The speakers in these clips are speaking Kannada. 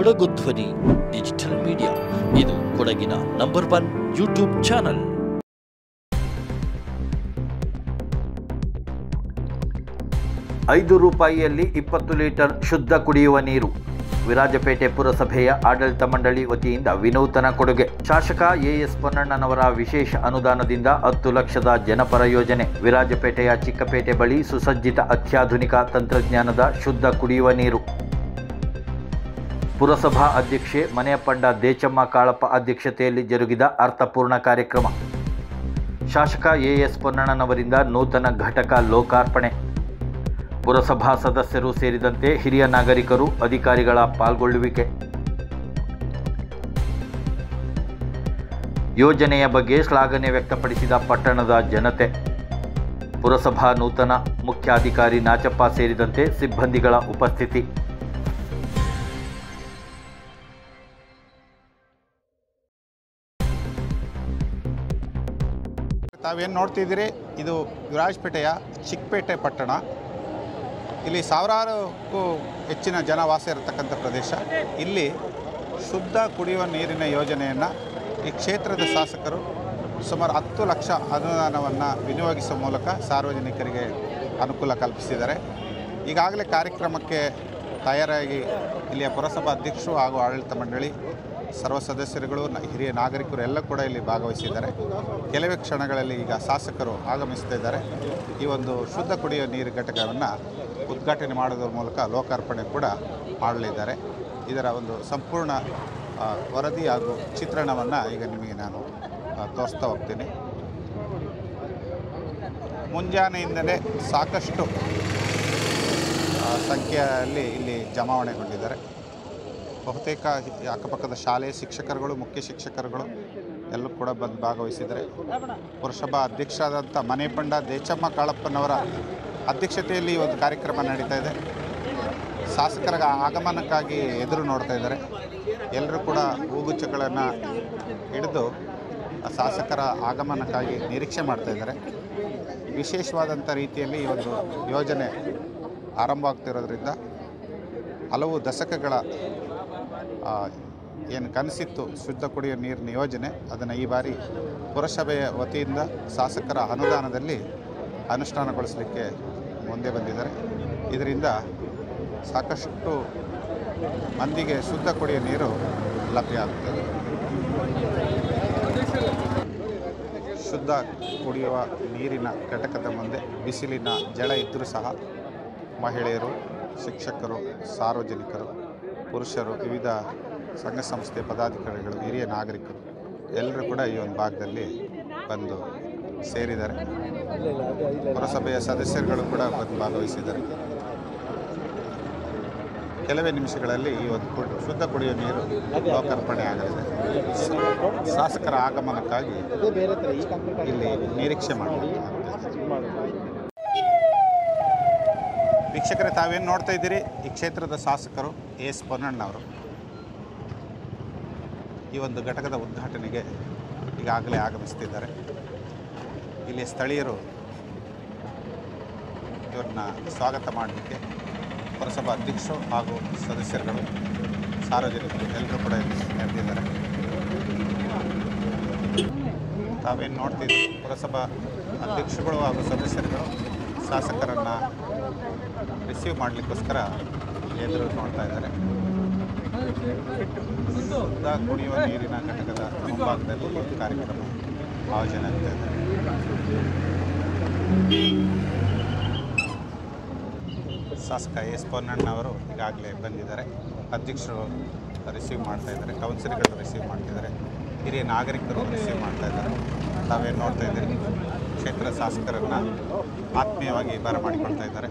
ಕೊಡಗು ಧ್ವನಿ ಡಿಜಿಟಲ್ ಮೀಡಿಯಾ, ಇದು ಕೊಡಗಿನ ನಂಬರ್ 1 ಯೂಟ್ಯೂಬ್ ಚಾನಲ್. ₹5 20 ಲೀಟರ್ ಶುದ್ಧ ಕುಡಿಯುವ ನೀರು. ವಿರಾಜಪೇಟೆ ಪುರಸಭೆಯ ಆಡಳಿತ ಮಂಡಳಿ ವತಿಯಿಂದ ವಿನೂತನ ಕೊಡುಗೆ. ಶಾಸಕ ಎಎಸ್ ಪೊನ್ನಣ್ಣನವರ ವಿಶೇಷ ಅನುದಾನದಿಂದ 10 ಲಕ್ಷದ ಜನಪರ ಯೋಜನೆ. ವಿರಾಜಪೇಟೆಯ ಚಿಕ್ಕಪೇಟೆ ಬಳಿ ಸುಸಜ್ಜಿತ ಅತ್ಯಾಧುನಿಕ ತಂತ್ರಜ್ಞಾನದ ಶುದ್ಧ ಕುಡಿಯುವ ನೀರು. ಪುರಸಭಾ ಅಧ್ಯಕ್ಷೆ ಮನೆಯಪಂಡ ದೇಚಮ್ಮ ಕಾಳಪ್ಪ ಅಧ್ಯಕ್ಷತೆಯಲ್ಲಿ ಜರುಗಿದ ಅರ್ಥಪೂರ್ಣ ಕಾರ್ಯಕ್ರಮ. ಶಾಸಕ ಎಎಸ್ ಪೊನ್ನಣ್ಣನವರಿಂದ ನೂತನ ಘಟಕ ಲೋಕಾರ್ಪಣೆ. ಪುರಸಭಾ ಸದಸ್ಯರು ಸೇರಿದಂತೆ ಹಿರಿಯ ನಾಗರಿಕರು, ಅಧಿಕಾರಿಗಳ ಪಾಲ್ಗೊಳ್ಳುವಿಕೆ. ಯೋಜನೆಯ ಬಗ್ಗೆ ಶ್ಲಾಘನೆ ವ್ಯಕ್ತಪಡಿಸಿದ ಪಟ್ಟಣದ ಜನತೆ. ಪುರಸಭಾ ನೂತನ ಮುಖ್ಯಾಧಿಕಾರಿ ನಾಚಪ್ಪ ಸೇರಿದಂತೆ ಸಿಬ್ಬಂದಿಗಳ ಉಪಸ್ಥಿತಿ. ತಾವೇನು ನೋಡ್ತಿದ್ದೀರಿ, ಇದು ವಿರಾಜಪೇಟೆಯ ಚಿಕ್ಕಪೇಟೆ ಪಟ್ಟಣ. ಇಲ್ಲಿ ಸಾವಿರಾರಕ್ಕೂ ಹೆಚ್ಚಿನ ಜನವಾಸ ಇರತಕ್ಕಂಥ ಪ್ರದೇಶ. ಇಲ್ಲಿ ಶುದ್ಧ ಕುಡಿಯುವ ನೀರಿನ ಯೋಜನೆಯನ್ನು ಈ ಕ್ಷೇತ್ರದ ಶಾಸಕರು ಸುಮಾರು 10 ಲಕ್ಷ ಅನುದಾನವನ್ನು ವಿನಿಯೋಗಿಸುವ ಮೂಲಕ ಸಾರ್ವಜನಿಕರಿಗೆ ಅನುಕೂಲ ಕಲ್ಪಿಸಿದ್ದಾರೆ. ಈಗಾಗಲೇ ಕಾರ್ಯಕ್ರಮಕ್ಕೆ ತಯಾರಾಗಿ ಇಲ್ಲಿಯ ಪುರಸಭಾ ಅಧ್ಯಕ್ಷರು ಹಾಗೂ ಆಡಳಿತ ಮಂಡಳಿ ಸರ್ವ ಸದಸ್ಯರುಗಳು, ಹಿರಿಯ ನಾಗರಿಕರು ಎಲ್ಲ ಕೂಡ ಇಲ್ಲಿ ಭಾಗವಹಿಸಿದ್ದಾರೆ. ಕೆಲವೇ ಕ್ಷಣಗಳಲ್ಲಿ ಈಗ ಶಾಸಕರು ಆಗಮಿಸ್ತಿದ್ದಾರೆ. ಈ ಒಂದು ಶುದ್ಧ ಕುಡಿಯುವ ನೀರು ಘಟಕವನ್ನು ಉದ್ಘಾಟನೆ ಮಾಡೋದ್ರ ಮೂಲಕ ಲೋಕಾರ್ಪಣೆ ಕೂಡ ಮಾಡಲಿದ್ದಾರೆ. ಇದರ ಒಂದು ಸಂಪೂರ್ಣ ವರದಿ ಹಾಗೂ ಚಿತ್ರಣವನ್ನು ಈಗ ನಿಮಗೆ ನಾನು ತೋರಿಸ್ತಾ ಹೋಗ್ತೀನಿ. ಮುಂಜಾನೆಯಿಂದಲೇ ಸಾಕಷ್ಟು ಸಂಖ್ಯೆಯಲ್ಲಿ ಇಲ್ಲಿ ಜಮಾವಣೆಗೊಂಡಿದ್ದಾರೆ. ಬಹುತೇಕ ಅಕ್ಕಪಕ್ಕದ ಶಾಲೆ ಶಿಕ್ಷಕರುಗಳು, ಮುಖ್ಯ ಶಿಕ್ಷಕರುಗಳು ಎಲ್ಲೂ ಕೂಡ ಬಂದು ಭಾಗವಹಿಸಿದ್ದಾರೆ. ಪುರಸಭಾ ಅಧ್ಯಕ್ಷರಾದಂಥ ಮನೆಯಪಂಡ ದೇಚಮ್ಮ ಕಾಳಪ್ಪನವರ ಅಧ್ಯಕ್ಷತೆಯಲ್ಲಿ ಈ ಒಂದು ಕಾರ್ಯಕ್ರಮ ನಡೀತಾ ಇದೆ. ಶಾಸಕರ ಆಗಮನಕ್ಕಾಗಿ ಎದುರು ನೋಡ್ತಾ ಇದ್ದಾರೆ. ಎಲ್ಲರೂ ಕೂಡ ಹೂಗುಚ್ಛಗಳನ್ನು ಹಿಡಿದು ಶಾಸಕರ ಆಗಮನಕ್ಕಾಗಿ ನಿರೀಕ್ಷೆ ಮಾಡ್ತಾ ಇದ್ದಾರೆ. ವಿಶೇಷವಾದಂಥ ರೀತಿಯಲ್ಲಿ ಈ ಒಂದು ಯೋಜನೆ ಆರಂಭವಾಗ್ತಿರೋದ್ರಿಂದ ಹಲವು ದಶಕಗಳ ಏನು ಕನಸಿತ್ತು ಶುದ್ಧ ಕುಡಿಯುವ ನೀರಿನ ಯೋಜನೆ, ಅದನ್ನು ಈ ಬಾರಿ ಪುರಸಭೆಯ ವತಿಯಿಂದ ಶಾಸಕರ ಅನುದಾನದಲ್ಲಿ ಅನುಷ್ಠಾನಗೊಳಿಸಲಿಕ್ಕೆ ಮುಂದೆ ಬಂದಿದ್ದಾರೆ. ಇದರಿಂದ ಸಾಕಷ್ಟು ಮಂದಿಗೆ ಶುದ್ಧ ಕುಡಿಯುವ ನೀರು ಲಭ್ಯ ಆಗುತ್ತದೆ. ಶುದ್ಧ ಕುಡಿಯುವ ನೀರಿನ ಘಟಕದ ಮುಂದೆ ಬಿಸಿಲಿನ ಜಳ ಇದ್ದರೂ ಸಹ ಮಹಿಳೆಯರು, ಶಿಕ್ಷಕರು, ಸಾರ್ವಜನಿಕರು, ಪುರುಷರು, ವಿವಿಧ ಸಂಘ ಸಂಸ್ಥೆ ಪದಾಧಿಕಾರಿಗಳು, ಹಿರಿಯ ನಾಗರಿಕರು ಎಲ್ಲರೂ ಕೂಡ ಈ ಒಂದು ಭಾಗದಲ್ಲಿ ಬಂದು ಸೇರಿದ್ದಾರೆ. ಪುರಸಭೆಯ ಸದಸ್ಯರುಗಳು ಕೂಡ ಬಂದು ಭಾಗವಹಿಸಿದ್ದಾರೆ. ಕೆಲವೇ ನಿಮಿಷಗಳಲ್ಲಿ ಈ ಒಂದು ಶುದ್ಧ ಕುಡಿಯುವ ನೀರು ಲೋಕಾರ್ಪಣೆ ಆಗಲಿದೆ. ಶಾಸಕರ ಆಗಮನಕ್ಕಾಗಿ ಇಲ್ಲಿ ನಿರೀಕ್ಷೆ ಮಾಡಲಾಗಿದೆ. ವೀಕ್ಷಕರೇ, ತಾವೇನು ನೋಡ್ತಾ ಇದ್ದೀರಿ, ಈ ಕ್ಷೇತ್ರದ ಶಾಸಕರು ಎಎಸ್ ಪೊನ್ನಣ್ಣನವರು ಈ ಒಂದು ಘಟಕದ ಉದ್ಘಾಟನೆಗೆ ಈಗಾಗಲೇ ಆಗಮಿಸ್ತಿದ್ದಾರೆ. ಇಲ್ಲಿ ಸ್ಥಳೀಯರು ಇವ್ರನ್ನ ಸ್ವಾಗತ ಮಾಡಲಿಕ್ಕೆ ಪುರಸಭಾ ಅಧ್ಯಕ್ಷರು ಹಾಗೂ ಸದಸ್ಯರುಗಳು, ಸಾರ್ವಜನಿಕರು ಎಲ್ಲರೂ ಕೂಡ ಇಲ್ಲಿ ನೆರೆದಿದ್ದಾರೆ. ತಾವೇನು ನೋಡ್ತಿದ್ದೀವಿ, ಪುರಸಭಾ ಅಧ್ಯಕ್ಷರುಗಳು ಹಾಗೂ ಸದಸ್ಯರುಗಳು ಶಾಸಕರನ್ನು ರಿಸೀವ್ ಮಾಡಲಿಕ್ಕೋಸ್ಕರ ಎದುರು ನೋಡ್ತಾ ಇದ್ದಾರೆ. ಶುದ್ಧ ಕುಡಿಯುವ ನೀರಿನ ಘಟಕದ ಮುಂಭಾಗದಲ್ಲಿ ಕಾರ್ಯಕ್ರಮ ಆಯೋಜನೆ ಆಗ್ತಾ ಇದೆ. ಶಾಸಕ ಎಸ್ ಪೊನ್ನಣ್ಣವರು ಈಗಾಗಲೇ ಬಂದಿದ್ದಾರೆ. ಅಧ್ಯಕ್ಷರು ರಿಸೀವ್ ಮಾಡ್ತಾ ಇದ್ದಾರೆ, ಕೌನ್ಸಿಲರ್ಗಳು ರಿಸೀವ್ ಮಾಡ್ತಿದ್ದಾರೆ, ಹಿರಿಯ ನಾಗರಿಕರು ರಿಸೀವ್ ಮಾಡ್ತಾ ಇದ್ದಾರೆ. ತಾವೇನು ನೋಡ್ತಾ ಇದ್ದೀರಿ, ಕ್ಷೇತ್ರ ಶಾಸಕರನ್ನು ಆತ್ಮೀಯವಾಗಿ ಬರಮಾಡಿಕೊಳ್ತಾ ಇದ್ದಾರೆ.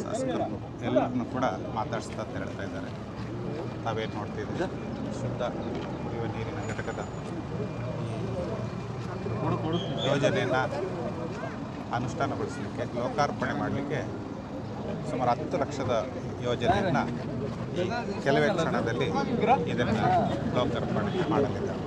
ಶಾಸಕರು ಎಲ್ಲರನ್ನೂ ಕೂಡ ಮಾತಾಡಿಸ್ತಾ ತೆರಳ್ತಾ ಇದ್ದಾರೆ. ತಾವೇನು ನೋಡ್ತಿದ್ದೀರಿ, ಶುದ್ಧ ಕುಡಿಯುವ ನೀರಿನ ಘಟಕದ ಯೋಜನೆಯನ್ನು ಅನುಷ್ಠಾನಗೊಳಿಸಲಿಕ್ಕೆ, ಲೋಕಾರ್ಪಣೆ ಮಾಡಲಿಕ್ಕೆ ಸುಮಾರು 10 ಲಕ್ಷದ ಯೋಜನೆಯನ್ನು ಕೆಲವೇ ಕ್ಷಣದಲ್ಲಿ ಇದನ್ನು ಲೋಕಾರ್ಪಣೆ ಮಾಡಲಿದ್ದಾರೆ.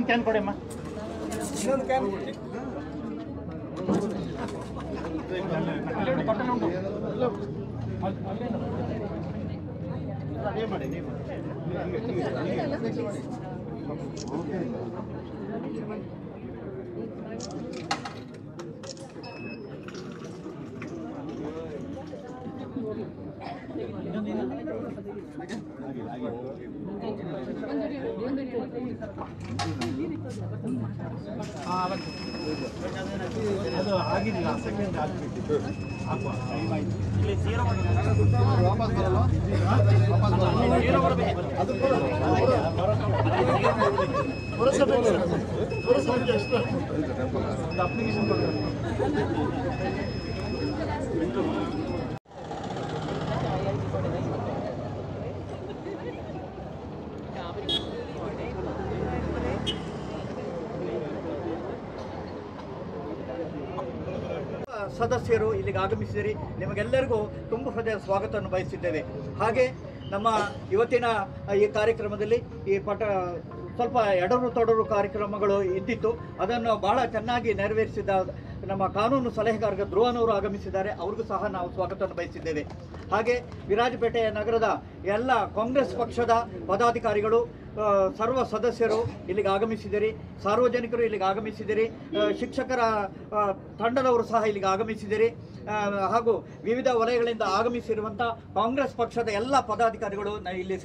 ಕ್ಯಾನ್ ಕೊಡಿಮ್ಮ. ಅದು ಆಗಿಲ್ಲ, ಸೆಕೆಂಡ್ ಆಗ್ಬಿಟ್ಟು ಹಾಕುವ ಟೈಮ್ ಆಯ್ತು. ಇಲ್ಲಿ ಜೀರೋ ವಾಪಸ್ ಬರಲ್ಲ, ಜೀರೋ ಬರಬೇಕು. ಅದು ಪುರಸಭೆಗೆ ಎಷ್ಟು ಒಂದು ಅಪ್ಲಿಕೇಶನ್ ಕೊಡಬೇಕು. ಸದಸ್ಯರು ಇಲ್ಲಿಗೆ ಆಗಮಿಸಿದಿರಿ, ನಿಮಗೆಲ್ಲರಿಗೂ ತುಂಬ ಹೃದಯ ಸ್ವಾಗತವನ್ನು ಬಯಸಿದ್ದೇವೆ. ಹಾಗೆ ನಮ್ಮ ಇವತ್ತಿನ ಈ ಕಾರ್ಯಕ್ರಮದಲ್ಲಿ ಈ ಸ್ವಲ್ಪ ಎಡರು ತೊಡರು ಕಾರ್ಯಕ್ರಮಗಳು ಇದ್ದಿತ್ತು, ಅದನ್ನು ಬಹಳ ಚೆನ್ನಾಗಿ ನೆರವೇರಿಸಿದ ನಮ್ಮ ಕಾನೂನು ಸಲಹೆಗಾರ ಧ್ರುವನವರು ಆಗಮಿಸಿದ್ದಾರೆ, ಅವ್ರಿಗೂ ಸಹ ನಾವು ಸ್ವಾಗತವನ್ನು ಬಯಸಿದ್ದೇವೆ. ಹಾಗೆ ವಿರಾಜಪೇಟೆ ನಗರದ ಎಲ್ಲ ಕಾಂಗ್ರೆಸ್ ಪಕ್ಷದ ಪದಾಧಿಕಾರಿಗಳು, ಸರ್ವ ಸದಸ್ಯರು ಇಲ್ಲಿಗೆ ಆಗಮಿಸಿದಿರಿ, ಸಾರ್ವಜನಿಕರು ಇಲ್ಲಿಗೆ ಆಗಮಿಸಿದಿರಿ, ಶಿಕ್ಷಕರ ತಂಡದವರು ಸಹ ಇಲ್ಲಿಗೆ ಆಗಮಿಸಿದಿರಿ, ಹಾಗೂ ವಿವಿಧ ವಲಯಗಳಿಂದ ಆಗಮಿಸಿರುವಂಥ ಕಾಂಗ್ರೆಸ್ ಪಕ್ಷದ ಎಲ್ಲ ಪದಾಧಿಕಾರಿಗಳು ಇಲ್ಲಿ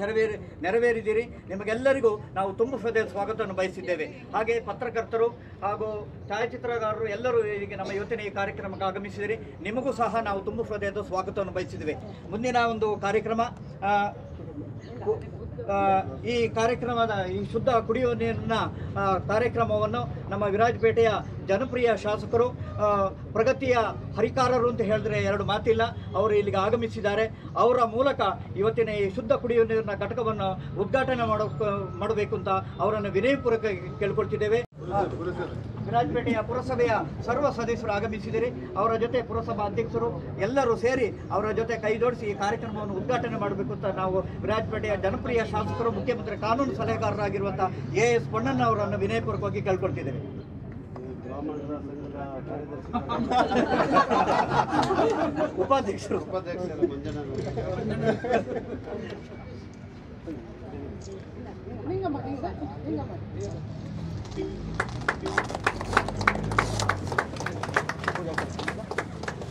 ನೆರವೇರಿದಿರಿ. ನಿಮಗೆಲ್ಲರಿಗೂ ನಾವು ತುಂಬ ಹೃದಯ ಸ್ವಾಗತವನ್ನು ಬಯಸಿದ್ದೇವೆ. ಹಾಗೆ ಪತ್ರಕರ್ತರು ಹಾಗೂ ಛಾಯಾಚಿತ್ರಗಾರರು ಎಲ್ಲರೂ ಇಲ್ಲಿಗೆ ನಮ್ಮ ಇವತ್ತಿನ ಈ ಕಾರ್ಯಕ್ರಮಕ್ಕೆ ಆಗಮಿಸಿದಿರಿ, ನಿಮಗೂ ಸಹ ನಾವು ತುಂಬ ಹೃದಯದ ಸ್ವಾಗತವನ್ನು ಬಯಸಿದ್ದೇವೆ. ಮುಂದಿನ ಒಂದು ಕಾರ್ಯಕ್ರಮ, ಈ ಕಾರ್ಯಕ್ರಮದ ಈ ಶುದ್ಧ ಕುಡಿಯುವ ನೀರಿನ ಕಾರ್ಯಕ್ರಮವನ್ನು ನಮ್ಮ ವಿರಾಜಪೇಟೆಯ ಜನಪ್ರಿಯ ಶಾಸಕರು, ಪ್ರಗತಿಯ ಹರಿಕಾರರು ಅಂತ ಹೇಳಿದ್ರೆ ಎರಡು ಮಾತಿಲ್ಲ, ಅವರು ಇಲ್ಲಿಗೆ ಆಗಮಿಸಿದ್ದಾರೆ. ಅವರ ಮೂಲಕ ಇವತ್ತಿನ ಈ ಶುದ್ಧ ಕುಡಿಯುವ ನೀರಿನ ಘಟಕವನ್ನು ಉದ್ಘಾಟನೆ ಮಾಡಬೇಕು ಅಂತ ಅವರನ್ನು ವಿನಯಪೂರ್ವಕ ಕೇಳ್ಕೊಳ್ತಿದ್ದೇವೆ. ವಿರಾಜಪೇಟೆಯ ಪುರಸಭೆಯ ಸರ್ವ ಸದಸ್ಯರು ಆಗಮಿಸಿದಿರಿ, ಅವರ ಜೊತೆ ಪುರಸಭಾ ಅಧ್ಯಕ್ಷರು ಎಲ್ಲರೂ ಸೇರಿ ಅವರ ಜೊತೆ ಕೈ ಜೋಡಿಸಿ ಈ ಕಾರ್ಯಕ್ರಮವನ್ನು ಉದ್ಘಾಟನೆ ಮಾಡಬೇಕು ಅಂತ ನಾವು ವಿರಾಜಪೇಟೆಯ ಜನಪ್ರಿಯ ಶಾಸಕರು, ಮುಖ್ಯಮಂತ್ರಿ ಕಾನೂನು ಸಲಹೆಗಾರರಾಗಿರುವಂಥ AS ಪೊನ್ನಣ್ಣ ಅವರನ್ನು ವಿನಯಪೂರ್ವಕವಾಗಿ ಕೇಳ್ಕೊಳ್ತಿದ್ದೇವೆ. ಉಪಾಧ್ಯಕ್ಷರು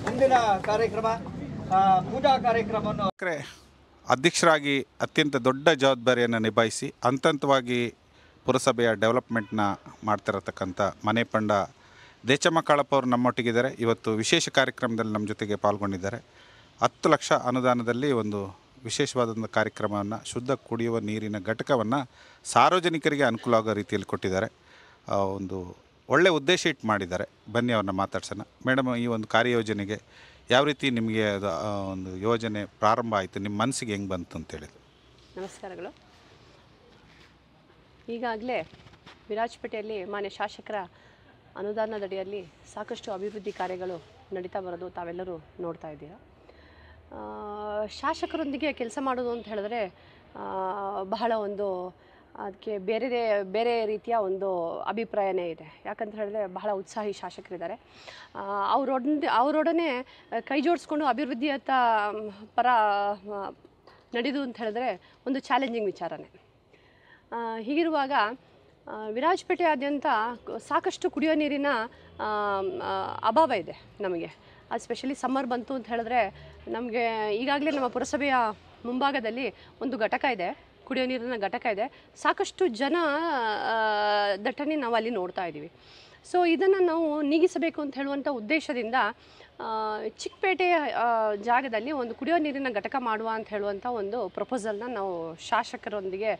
ಮುಂದಿನ ಕಾರ್ಯಕ್ರಮ ಪೂಜಾ ಕಾರ್ಯಕ್ರಮವನ್ನು ಅಧ್ಯಕ್ಷರಾಗಿ ಅತ್ಯಂತ ದೊಡ್ಡ ಜವಾಬ್ದಾರಿಯನ್ನು ನಿಭಾಯಿಸಿ ಹಂತವಾಗಿ ಪುರಸಭೆಯ ಡೆವಲಪ್ಮೆಂಟ್ನ ಮಾಡ್ತಿರತಕ್ಕಂಥ ಮನೆ ಪಂಡ ದೇಚಮ್ಮ ಕಾಳಪ್ಪ ಅವರು ನಮ್ಮೊಟ್ಟಿಗಿದ್ದಾರೆ. ಇವತ್ತು ವಿಶೇಷ ಕಾರ್ಯಕ್ರಮದಲ್ಲಿ ನಮ್ಮ ಜೊತೆಗೆ ಪಾಲ್ಗೊಂಡಿದ್ದಾರೆ. 10 ಲಕ್ಷ ಅನುದಾನದಲ್ಲಿ ಒಂದು ವಿಶೇಷವಾದಂಥ ಕಾರ್ಯಕ್ರಮವನ್ನು, ಶುದ್ಧ ಕುಡಿಯುವ ನೀರಿನ ಘಟಕವನ್ನು ಸಾರ್ವಜನಿಕರಿಗೆ ಅನುಕೂಲ ಆಗೋ ರೀತಿಯಲ್ಲಿ ಕೊಟ್ಟಿದ್ದಾರೆ. ಒಂದು ಒಳ್ಳೆಯ ಉದ್ದೇಶ ಇಟ್ಟು ಮಾಡಿದ್ದಾರೆ. ಬನ್ನಿ ಅವ್ರನ್ನ ಮಾತಾಡ್ಸೋಣ. ಮೇಡಮ್, ಈ ಒಂದು ಕಾರ್ಯಯೋಜನೆಗೆ ಯಾವ ರೀತಿ ನಿಮಗೆ ಒಂದು ಯೋಜನೆ ಪ್ರಾರಂಭ ಆಯಿತು, ನಿಮ್ಮ ಮನಸ್ಸಿಗೆ ಹೆಂಗೆ ಬಂತು ಅಂತೇಳಿದ್ರು? ನಮಸ್ಕಾರಗಳು. ಈಗಾಗಲೇ ವಿರಾಜಪೇಟೆಯಲ್ಲಿ ಮಾನ್ಯ ಶಾಸಕರ ಅನುದಾನದಡಿಯಲ್ಲಿ ಸಾಕಷ್ಟು ಅಭಿವೃದ್ಧಿ ಕಾರ್ಯಗಳು ನಡೀತಾ ಬರೋದು ತಾವೆಲ್ಲರೂ ನೋಡ್ತಾ ಇದ್ದೀರಾ. ಶಾಸಕರೊಂದಿಗೆ ಕೆಲಸ ಮಾಡೋದು ಅಂತ ಹೇಳಿದ್ರೆ ಬಹಳ ಒಂದು ಅದಕ್ಕೆ ಬೇರೆ ರೀತಿಯ ಒಂದು ಅಭಿಪ್ರಾಯನೇ ಇದೆ. ಯಾಕಂತ ಹೇಳಿದ್ರೆ ಬಹಳ ಉತ್ಸಾಹಿ ಶಾಸಕರಿದ್ದಾರೆ. ಅವರೊಡನೆ ಕೈ ಜೋಡಿಸ್ಕೊಂಡು ಅಭಿವೃದ್ಧಿಯತ್ತ ಪರ ನಡೆದು ಅಂತ ಹೇಳಿದ್ರೆ ಒಂದು ಚಾಲೆಂಜಿಂಗ್ ವಿಚಾರನೇ. ಹೀಗಿರುವಾಗ ವಿರಾಜಪೇಟೆಯಾದ್ಯಂತ ಸಾಕಷ್ಟು ಕುಡಿಯೋ ನೀರಿನ ಅಭಾವ ಇದೆ ನಮಗೆ. ಅದು ಸ್ಪೆಷಲಿ ಸಮ್ಮರ್ ಬಂತು ಅಂತ ಹೇಳಿದ್ರೆ ನಮಗೆ ಈಗಾಗಲೇ ನಮ್ಮ ಪುರಸಭೆಯ ಮುಂಭಾಗದಲ್ಲಿ ಒಂದು ಘಟಕ ಇದೆ, ಕುಡಿಯೋ ನೀರಿನ ಘಟಕ ಇದೆ. ಸಾಕಷ್ಟು ಜನ ದಟ್ಟಣೆ ನಾವು ಅಲ್ಲಿ ನೋಡ್ತಾ ಇದ್ದೀವಿ. ಸೊ ಇದನ್ನು ನಾವು ನೀಗಿಸಬೇಕು ಅಂತ ಹೇಳುವಂಥ ಉದ್ದೇಶದಿಂದ ಚಿಕ್ಕಪೇಟೆ ಜಾಗದಲ್ಲಿ ಒಂದು ಕುಡಿಯೋ ನೀರಿನ ಘಟಕ ಮಾಡುವ ಅಂತ ಹೇಳುವಂಥ ಒಂದು ಪ್ರಪೋಸಲ್ನ ನಾವು ಶಾಸಕರೊಂದಿಗೆ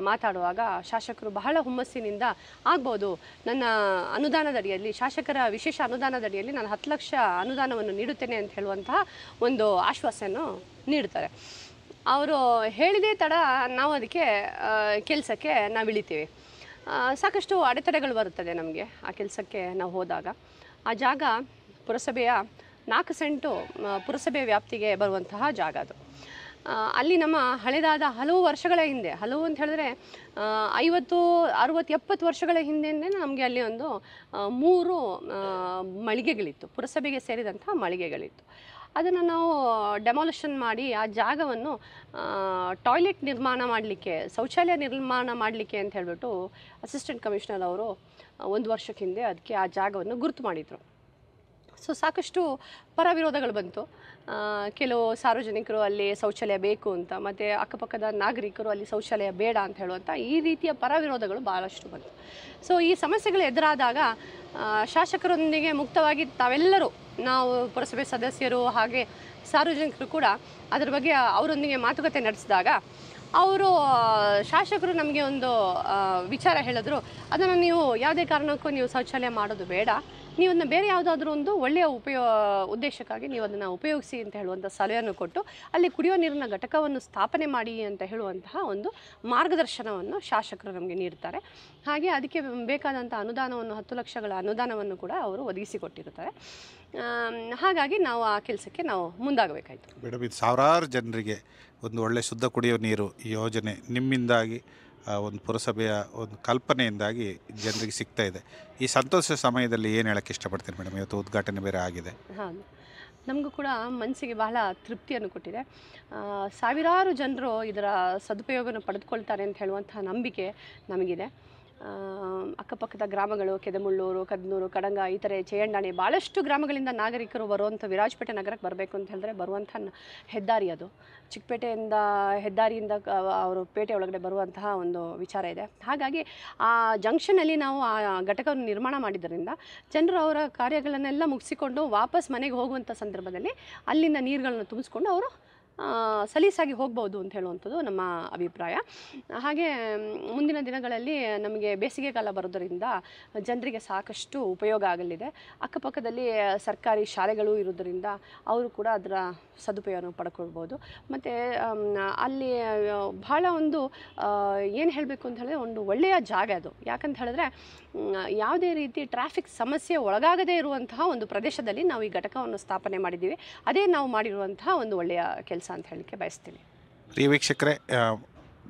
ಮಾತಾಡುವಾಗ ಶಾಸಕರು ಬಹಳ ಹುಮ್ಮಸ್ಸಿನಿಂದ ಆಗ್ಬೋದು, ನನ್ನ ಅನುದಾನದಡಿಯಲ್ಲಿ, ಶಾಸಕರ ವಿಶೇಷ ಅನುದಾನದಡಿಯಲ್ಲಿ ನಾನು 10 ಲಕ್ಷ ಅನುದಾನವನ್ನು ನೀಡುತ್ತೇನೆ ಅಂತ ಹೇಳುವಂತಹ ಒಂದು ಆಶ್ವಾಸನೆಯನ್ನು ನೀಡ್ತಾರೆ. ಅವರು ಹೇಳಿದೇ ತಡ ನಾವು ಅದಕ್ಕೆ ಕೆಲಸಕ್ಕೆ ನಾವು ಇಳಿತೀವಿ. ಸಾಕಷ್ಟು ಅಡೆತಡೆಗಳು ಬರುತ್ತದೆ ನಮಗೆ ಆ ಕೆಲಸಕ್ಕೆ ನಾವು ಹೋದಾಗ. ಆ ಜಾಗ ಪುರಸಭೆಯ 4 ಸೆಂಟು ಪುರಸಭೆ ವ್ಯಾಪ್ತಿಗೆ ಬರುವಂತಹ ಜಾಗ ಅದು. ಅಲ್ಲಿ ನಮ್ಮ ಹಳೆದಾದ ಹಲವು ವರ್ಷಗಳ ಹಿಂದೆ, ಹಲವು ಅಂತ ಹೇಳಿದ್ರೆ 50, 60, 70 ವರ್ಷಗಳ ಹಿಂದೆಯೇ ನಮಗೆ ಅಲ್ಲಿ ಒಂದು 3 ಮಳಿಗೆಗಳಿತ್ತು, ಪುರಸಭೆಗೆ ಸೇರಿದಂಥ ಮಳಿಗೆಗಳಿತ್ತು. ಅದನ್ನು ನಾವು ಡೆಮಾಲಿಷನ್ ಮಾಡಿ ಆ ಜಾಗವನ್ನು ಟಾಯ್ಲೆಟ್ ನಿರ್ಮಾಣ ಮಾಡಲಿಕ್ಕೆ, ಶೌಚಾಲಯ ನಿರ್ಮಾಣ ಮಾಡಲಿಕ್ಕೆ ಅಂತ ಹೇಳಿಬಿಟ್ಟು ಅಸಿಸ್ಟೆಂಟ್ ಕಮಿಷನರ್ ಅವರು 1 ವರ್ಷಕ್ಕೆ ಹಿಂದೆ ಅದಕ್ಕೆ ಆ ಜಾಗವನ್ನು ಗುರುತು ಮಾಡಿದರು. ಸೊ ಸಾಕಷ್ಟು ಪರವಿರೋಧಗಳು ಬಂತು. ಕೆಲವು ಸಾರ್ವಜನಿಕರು ಅಲ್ಲಿ ಶೌಚಾಲಯ ಬೇಕು ಅಂತ, ಮತ್ತು ಅಕ್ಕಪಕ್ಕದ ನಾಗರಿಕರು ಅಲ್ಲಿ ಶೌಚಾಲಯ ಬೇಡ ಅಂತ ಹೇಳುವಂಥ ಈ ರೀತಿಯ ಪರವಿರೋಧಗಳು ಭಾಳಷ್ಟು ಬಂತು. ಸೊ ಈ ಸಮಸ್ಯೆಗಳು ಎದುರಾದಾಗ ಶಾಸಕರೊಂದಿಗೆ ಮುಕ್ತವಾಗಿ ತಾವೆಲ್ಲರೂ, ನಾವು ಪುರಸಭೆ ಸದಸ್ಯರು ಹಾಗೆ ಸಾರ್ವಜನಿಕರು ಕೂಡ ಅದರ ಬಗ್ಗೆ ಅವರೊಂದಿಗೆ ಮಾತುಕತೆ ನಡೆಸಿದಾಗ ಅವರು ಶಾಸಕರು ನಮಗೆ ಒಂದು ವಿಚಾರ ಹೇಳಿದ್ರು, ಅದನ್ನು ನೀವು ಯಾವುದೇ ಕಾರಣಕ್ಕೂ ನೀವು ಶೌಚಾಲಯ ಮಾಡೋದು ಬೇಡ, ನೀವು ಅದನ್ನು ಬೇರೆ ಯಾವುದಾದ್ರೂ ಒಂದು ಒಳ್ಳೆಯ ಉದ್ದೇಶಕ್ಕಾಗಿ ನೀವು ಅದನ್ನು ಉಪಯೋಗಿಸಿ ಅಂತ ಹೇಳುವಂಥ ಸಲಹೆಯನ್ನು ಕೊಟ್ಟು ಅಲ್ಲಿ ಕುಡಿಯೋ ನೀರಿನ ಘಟಕವನ್ನು ಸ್ಥಾಪನೆ ಮಾಡಿ ಅಂತ ಹೇಳುವಂತಹ ಒಂದು ಮಾರ್ಗದರ್ಶನವನ್ನು ಶಾಸಕರು ನಮಗೆ ನೀಡ್ತಾರೆ. ಹಾಗೆ ಅದಕ್ಕೆ ಬೇಕಾದಂಥ ಅನುದಾನವನ್ನು 10 ಲಕ್ಷಗಳ ಅನುದಾನವನ್ನು ಕೂಡ ಅವರು ಒದಗಿಸಿಕೊಟ್ಟಿರ್ತಾರೆ. ಹಾಗಾಗಿ ನಾವು ಆ ಕೆಲಸಕ್ಕೆ ನಾವು ಮುಂದಾಗಬೇಕಾಯಿತು. ಮೇಡಮ್, ಇದು ಸಾವಿರಾರು ಜನರಿಗೆ ಒಂದು ಒಳ್ಳೆ ಶುದ್ಧ ಕುಡಿಯುವ ನೀರು ಯೋಜನೆ ನಿಮ್ಮಿಂದಾಗಿ, ಒಂದು ಪುರಸಭೆಯ ಒಂದು ಕಲ್ಪನೆಯಿಂದಾಗಿ ಜನರಿಗೆ ಸಿಗ್ತಾ ಇದೆ. ಈ ಸಂತೋಷ ಸಮಯದಲ್ಲಿ ಏನು ಹೇಳೋಕ್ಕೆ ಇಷ್ಟಪಡ್ತೀನಿ ಮೇಡಮ್? ಇವತ್ತು ಉದ್ಘಾಟನೆ ಬೇರೆ ಆಗಿದೆ. ಹೌದು, ನಮಗೂ ಕೂಡ ಮನಸ್ಸಿಗೆ ಬಹಳ ತೃಪ್ತಿಯನ್ನು ಕೊಟ್ಟಿದೆ. ಸಾವಿರಾರು ಜನರು ಇದರ ಸದುಪಯೋಗವನ್ನು ಪಡೆದುಕೊಳ್ತಾರೆ ಅಂತ ಹೇಳುವಂಥ ನಂಬಿಕೆ ನಮಗಿದೆ. ಅಕ್ಕಪಕ್ಕದ ಗ್ರಾಮಗಳು, ಕೆದಮುಳ್ಳೂರು, ಕದ್ನೂರು, ಕಡಂಗ, ಇತರೆ ಚೇಯಂಡಾಣಿ ಭಾಳಷ್ಟು ಗ್ರಾಮಗಳಿಂದ ನಾಗರಿಕರು ಬರುವಂಥ ವಿರಾಜಪೇಟೆ ನಗರಕ್ಕೆ ಬರಬೇಕು ಅಂತ ಹೇಳಿದ್ರೆ ಬರುವಂಥ ಹೆದ್ದಾರಿ ಅದು. ಚಿಕ್ಕಪೇಟೆಯಿಂದ ಹೆದ್ದಾರಿಯಿಂದ ಅವರು ಪೇಟೆ ಒಳಗಡೆ ಬರುವಂತಹ ಒಂದು ವಿಚಾರ ಇದೆ. ಹಾಗಾಗಿ ಆ ಜಂಕ್ಷನಲ್ಲಿ ನಾವು ಆ ಘಟಕವನ್ನು ನಿರ್ಮಾಣ ಮಾಡಿದ್ದರಿಂದ ಜನರು ಅವರ ಕಾರ್ಯಗಳನ್ನೆಲ್ಲ ಮುಗಿಸಿಕೊಂಡು ವಾಪಸ್ ಮನೆಗೆ ಹೋಗುವಂಥ ಸಂದರ್ಭದಲ್ಲಿ ಅಲ್ಲಿಂದ ನೀರುಗಳನ್ನು ತುಂಬಿಸ್ಕೊಂಡು ಅವರು ಸಲೀಸಾಗಿ ಹೋಗ್ಬೋದು ಅಂತ ಹೇಳುವಂಥದ್ದು ನಮ್ಮ ಅಭಿಪ್ರಾಯ. ಹಾಗೆ ಮುಂದಿನ ದಿನಗಳಲ್ಲಿ ನಮಗೆ ಬೇಸಿಗೆ ಕಾಲ ಬರೋದರಿಂದ ಜನರಿಗೆ ಸಾಕಷ್ಟು ಉಪಯೋಗ ಆಗಲಿದೆ. ಅಕ್ಕಪಕ್ಕದಲ್ಲಿ ಸರ್ಕಾರಿ ಶಾಲೆಗಳು ಇರೋದರಿಂದ ಅವರು ಕೂಡ ಅದರ ಸದುಪಯೋಗವನ್ನು ಪಡ್ಕೊಳ್ಬೋದು. ಮತ್ತು ಅಲ್ಲಿ ಭಾಳ ಒಂದು ಏನು ಹೇಳಬೇಕು ಅಂತ ಹೇಳಿದ್ರೆ ಒಂದು ಒಳ್ಳೆಯ ಜಾಗ ಅದು. ಯಾಕಂತ ಹೇಳಿದ್ರೆ ಯಾವುದೇ ರೀತಿ ಟ್ರಾಫಿಕ್ ಸಮಸ್ಯೆ ಒಳಗಾಗದೇ ಇರುವಂತಹ ಒಂದು ಪ್ರದೇಶದಲ್ಲಿ ನಾವು ಈ ಘಟಕವನ್ನು ಸ್ಥಾಪನೆ ಮಾಡಿದ್ದೀವಿ. ಅದೇ ನಾವು ಮಾಡಿರುವಂತಹ ಒಂದು ಒಳ್ಳೆಯ ಕೆಲಸ ಅಂತ ಹೇಳಲಿಕ್ಕೆ ಬಯಸ್ತೀನಿ. ಪ್ರಿಯ ವೀಕ್ಷಕರೇ,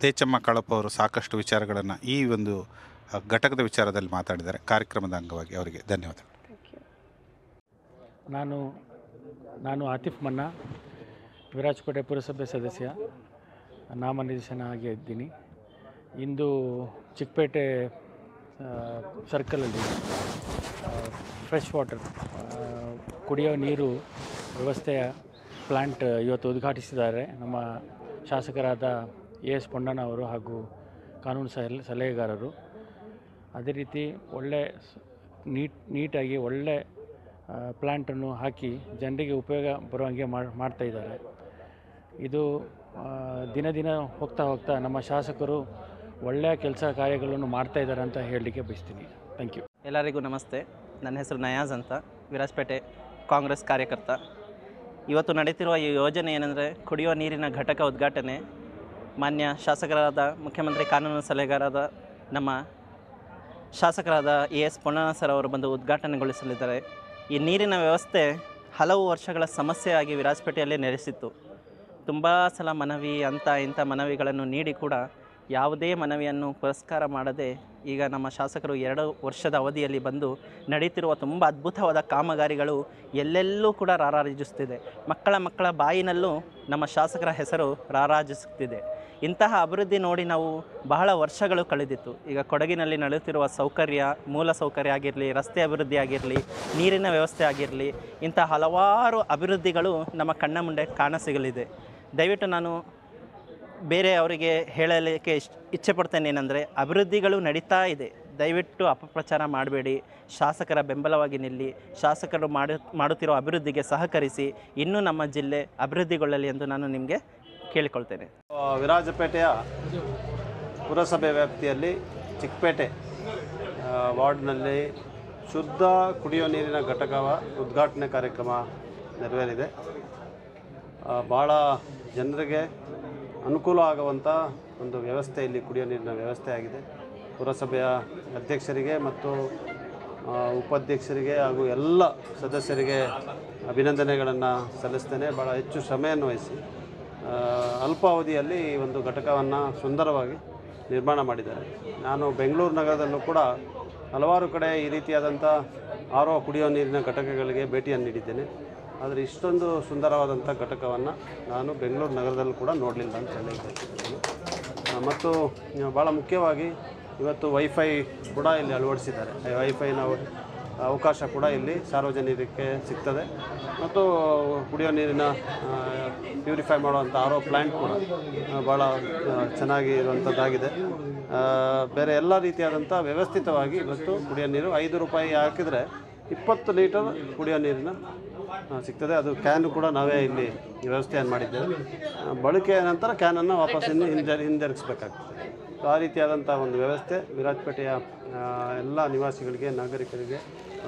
ದೇಚಮ್ಮ ಕಾಳಪ್ಪ ಅವರು ಸಾಕಷ್ಟು ವಿಚಾರಗಳನ್ನು ಈ ಒಂದು ಘಟಕದ ವಿಚಾರದಲ್ಲಿ ಮಾತಾಡಿದ್ದಾರೆ. ಕಾರ್ಯಕ್ರಮದ ಅಂಗವಾಗಿ ಅವರಿಗೆ ಧನ್ಯವಾದಗಳು. ನಾನು ಆತಿಫ್ ಮನ್ನಾ, ವಿರಾಜಪೇಟೆ ಪುರಸಭೆ ಸದಸ್ಯ, ನಾಮನಿರ್ದೇಶನ ಆಗಿ ಇದ್ದೀನಿ. ಇಂದು ಚಿಕ್ಕಪೇಟೆ ಸರ್ಕಲಲ್ಲಿ ಫ್ರೆಶ್ ವಾಟರ್ ಕುಡಿಯೋ ನೀರು ವ್ಯವಸ್ಥೆಯ ಪ್ಲ್ಯಾಂಟ್ ಇವತ್ತು ಉದ್ಘಾಟಿಸಿದ್ದಾರೆ ನಮ್ಮ ಶಾಸಕರಾದ ಎಸ್ ಪೊನ್ನಣ್ಣ ಅವರು ಹಾಗೂ ಕಾನೂನು ಸಲಹೆಗಾರರು. ಅದೇ ರೀತಿ ಒಳ್ಳೆ ನೀಟಾಗಿ ಒಳ್ಳೆ ಪ್ಲ್ಯಾಂಟನ್ನು ಹಾಕಿ ಜನರಿಗೆ ಉಪಯೋಗ ಬರುವಂಗೆ ಮಾಡ್ತಾಯಿದ್ದಾರೆ. ಇದು ದಿನ ದಿನ ಹೋಗ್ತಾ ನಮ್ಮ ಶಾಸಕರು ಒಳ್ಳೆಯ ಕೆಲಸ ಕಾರ್ಯಗಳನ್ನು ಮಾಡ್ತಾಯಿದ್ದಾರೆ ಅಂತ ಹೇಳಲಿಕ್ಕೆ ಬಯಸ್ತೀನಿ. Thank you. ಎಲ್ಲರಿಗೂ ನಮಸ್ತೆ. ನನ್ನ ಹೆಸರು ನಯಾಜ್ ಅಂತ, ವಿರಾಜಪೇಟೆ ಕಾಂಗ್ರೆಸ್ ಕಾರ್ಯಕರ್ತ. ಇವತ್ತು ನಡೀತಿರುವ ಈ ಯೋಜನೆ ಏನಂದರೆ ಕುಡಿಯುವ ನೀರಿನ ಘಟಕ ಉದ್ಘಾಟನೆ. ಮಾನ್ಯ ಶಾಸಕರಾದ ಮುಖ್ಯಮಂತ್ರಿ ಕಾನೂನು ಸಲಹೆಗಾರರಾದ ನಮ್ಮ ಶಾಸಕರಾದ ಎಸ್ ಪೊನ್ನಣ್ಣ ಸರ್ ಅವರು ಬಂದು ಉದ್ಘಾಟನೆಗೊಳಿಸಲಿದ್ದಾರೆ. ಈ ನೀರಿನ ವ್ಯವಸ್ಥೆ ಹಲವು ವರ್ಷಗಳ ಸಮಸ್ಯೆಯಾಗಿ ವಿರಾಜಪೇಟೆಯಲ್ಲಿ ನೆಲೆಸಿತ್ತು. ತುಂಬ ಸಲ ಮನವಿ ಅಂತ ಇಂಥ ಮನವಿಗಳನ್ನು ನೀಡಿ ಕೂಡ ಯಾವುದೇ ಮನವಿಯನ್ನು ಪುರಸ್ಕಾರ ಮಾಡದೆ ಈಗ ನಮ್ಮ ಶಾಸಕರು 2 ವರ್ಷದ ಅವಧಿಯಲ್ಲಿ ಬಂದು ನಡೀತಿರುವ ತುಂಬ ಅದ್ಭುತವಾದ ಕಾಮಗಾರಿಗಳು ಎಲ್ಲೆಲ್ಲೂ ಕೂಡ ರಾರಾಜಿಸುತ್ತಿದೆ. ಮಕ್ಕಳ ಬಾಯಿನಲ್ಲೂ ನಮ್ಮ ಶಾಸಕರ ಹೆಸರು ರಾರಾಜಿಸುತ್ತಿದೆ. ಇಂತಹ ಅಭಿವೃದ್ಧಿ ನೋಡಿ ನಾವು ಬಹಳ ವರ್ಷಗಳು ಕಳೆದಿತ್ತು. ಈಗ ಕೊಡಗಿನಲ್ಲಿ ನಡೆಯುತ್ತಿರುವ ಮೂಲ ಸೌಕರ್ಯ ಆಗಿರಲಿ, ರಸ್ತೆ ಅಭಿವೃದ್ಧಿ ಆಗಿರಲಿ, ನೀರಿನ ವ್ಯವಸ್ಥೆ ಆಗಿರಲಿ, ಇಂಥ ಹಲವಾರು ಅಭಿವೃದ್ಧಿಗಳು ನಮ್ಮ ಕಣ್ಣ ಮುಂದೆ ಕಾಣಸಿಗಲಿದೆ. ದಯವಿಟ್ಟು ನಾನು ಬೇರೆ ಅವರಿಗೆ ಹೇಳಲಿಕ್ಕೆ ಇಚ್ಛೆ ಪಡ್ತೇನೆ ಏನಂದರೆ, ಅಭಿವೃದ್ಧಿಗಳು ನಡೀತಾ ಇದೆ, ದಯವಿಟ್ಟು ಅಪಪ್ರಚಾರ ಮಾಡಬೇಡಿ, ಶಾಸಕರ ಬೆಂಬಲವಾಗಿ ನಿಲ್ಲಿ, ಶಾಸಕರು ಮಾಡುತ್ತಿರೋ ಅಭಿವೃದ್ಧಿಗೆ ಸಹಕರಿಸಿ, ಇನ್ನೂ ನಮ್ಮ ಜಿಲ್ಲೆ ಅಭಿವೃದ್ಧಿಗೊಳ್ಳಲಿ ಎಂದು ನಾನು ನಿಮಗೆ ಕೇಳಿಕೊಳ್ತೇನೆ. ವಿರಾಜಪೇಟೆಯ ಪುರಸಭೆ ವ್ಯಾಪ್ತಿಯಲ್ಲಿ ಚಿಕ್ಕಪೇಟೆ ವಾರ್ಡ್ನಲ್ಲಿ ಶುದ್ಧ ಕುಡಿಯುವ ನೀರಿನ ಘಟಕದ ಉದ್ಘಾಟನೆ ಕಾರ್ಯಕ್ರಮ ನೆರವೇರಿದೆ. ಭಾಳ ಜನರಿಗೆ ಅನುಕೂಲ ಆಗುವಂಥ ಒಂದು ವ್ಯವಸ್ಥೆ ಇಲ್ಲಿ ಕುಡಿಯುವ ನೀರಿನ ವ್ಯವಸ್ಥೆ ಆಗಿದೆ. ಪುರಸಭೆಯ ಅಧ್ಯಕ್ಷರಿಗೆ ಮತ್ತು ಉಪಾಧ್ಯಕ್ಷರಿಗೆ ಹಾಗೂ ಎಲ್ಲ ಸದಸ್ಯರಿಗೆ ಅಭಿನಂದನೆಗಳನ್ನು ಸಲ್ಲಿಸ್ತೇನೆ. ಭಾಳ ಹೆಚ್ಚು ಶ್ರಮೆಯನ್ನು ವಹಿಸಿ ಅಲ್ಪಾವಧಿಯಲ್ಲಿ ಈ ಒಂದು ಘಟಕವನ್ನು ಸುಂದರವಾಗಿ ನಿರ್ಮಾಣ ಮಾಡಿದ್ದಾರೆ. ನಾನು ಬೆಂಗಳೂರು ನಗರದಲ್ಲೂ ಕೂಡ ಹಲವಾರು ಕಡೆ ಈ ರೀತಿಯಾದಂಥ ಕುಡಿಯುವ ನೀರಿನ ಘಟಕಗಳಿಗೆ ಭೇಟಿಯನ್ನು ನೀಡಿದ್ದೇನೆ. ಆದರೆ ಇಷ್ಟೊಂದು ಸುಂದರವಾದಂಥ ಘಟಕವನ್ನು ನಾನು ಬೆಂಗಳೂರು ನಗರದಲ್ಲೂ ಕೂಡ ನೋಡಲಿಲ್ಲ ಅಂತ ಹೇಳಿದ್ದೇನೆ. ಮತ್ತು ಭಾಳ ಮುಖ್ಯವಾಗಿ ಇವತ್ತು ವೈಫೈ ಕೂಡ ಇಲ್ಲಿ ಅಳವಡಿಸಿದ್ದಾರೆ. ವೈಫೈನ ಅವಕಾಶ ಕೂಡ ಇಲ್ಲಿ ಸಾರ್ವಜನಿಕರಿಗೆ ಸಿಗ್ತದೆ. ಮತ್ತು ಕುಡಿಯೋ ನೀರಿನ ಪ್ಯೂರಿಫೈ ಮಾಡುವಂಥ ಪ್ಲ್ಯಾಂಟ್ ಕೂಡ ಭಾಳ ಚೆನ್ನಾಗಿ ಇರುವಂಥದ್ದಾಗಿದೆ. ಬೇರೆ ಎಲ್ಲ ರೀತಿಯಾದಂಥ ವ್ಯವಸ್ಥಿತವಾಗಿ ಇವತ್ತು ಕುಡಿಯೋ ನೀರು 5 ರೂಪಾಯಿ ಹಾಕಿದರೆ 20 ಲೀಟರ್ ಕುಡಿಯೋ ನೀರಿನ ಸಿಗ್ತದೆ. ಅದು ಕ್ಯಾನು ಕೂಡ ನಾವೇ ಇಲ್ಲಿ ವ್ಯವಸ್ಥೆಯನ್ನು ಮಾಡಿದ್ದೇವೆ. ಬಳಕೆಯ ನಂತರ ಕ್ಯಾನನ್ನು ವಾಪಸ್ ಹಿಂದಿರುಗಿಸ್ಬೇಕಾಗ್ತದೆ. ಸೊ ಆ ರೀತಿಯಾದಂಥ ಒಂದು ವ್ಯವಸ್ಥೆ ವಿರಾಜಪೇಟೆಯ ಎಲ್ಲ ನಿವಾಸಿಗಳಿಗೆ, ನಾಗರಿಕರಿಗೆ